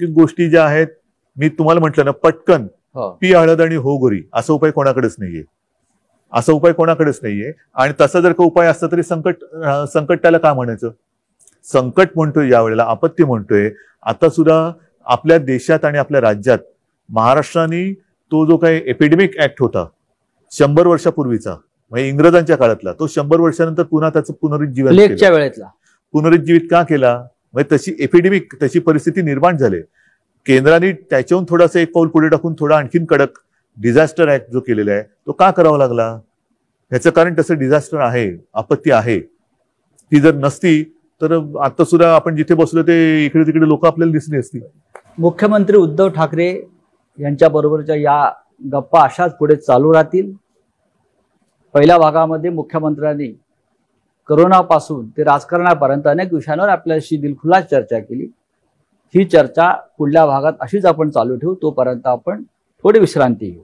गोष्टी ज्या आहेत, मी तुम्हाला म्हटलं ना, पटकन पी हळद आणि हो गोरी असा उपाय कोणाकडेच नाहीये. आणि तसा जर का उपाय असता तरी संकट त्याला काय म्हणायचं? संकट म्हणतोय यावेळेला, आपत्ती म्हणतोय. आता सुद्धा आपल्या देशात आणि आपल्या राज्यात महाराष्ट्राने तो जो काही एपिडेमिक ऍक्ट होता 100 वर्षापूर्वीचा, म्हणजे इंग्रजांच्या काळातला, तो 100 वर्षानंतर पुन्हा त्याचं पुनरुज्जीवित का केला? म्हणजे तशी एपिडेमिक, तशी परिस्थिती निर्माण झाली. केंद्राने त्याच्याहून थोडासा एक पाऊल पुढे टाकून थोडा आणखीन कडक डिझास्टर ऍक्ट जो केलेला आहे तो का करावा लागला? ह्याचं कारण तसं डिझास्टर आहे, आपत्ती आहे. ती जर नसती तर आता सुद्धा आपण जिथे बसलो ते इकडे तिकडे लोक आपल्याला दिसली असती. मुख्यमंत्री उद्धव ठाकरे यांच्या बरोबरच्या या गप्पा अशाच पुढे चालू राहतील. पहिल्या भागामध्ये मुख्यमंत्र्यांनी करोनापासून ते राजकारणापर्यंत अनेक विषयांवर आपल्याशी दिलखुलास चर्चा केली. ही चर्चा पुढल्या भागात अशीच आपण चालू ठेवू. तोपर्यंत आपण थोडी विश्रांती घेऊ.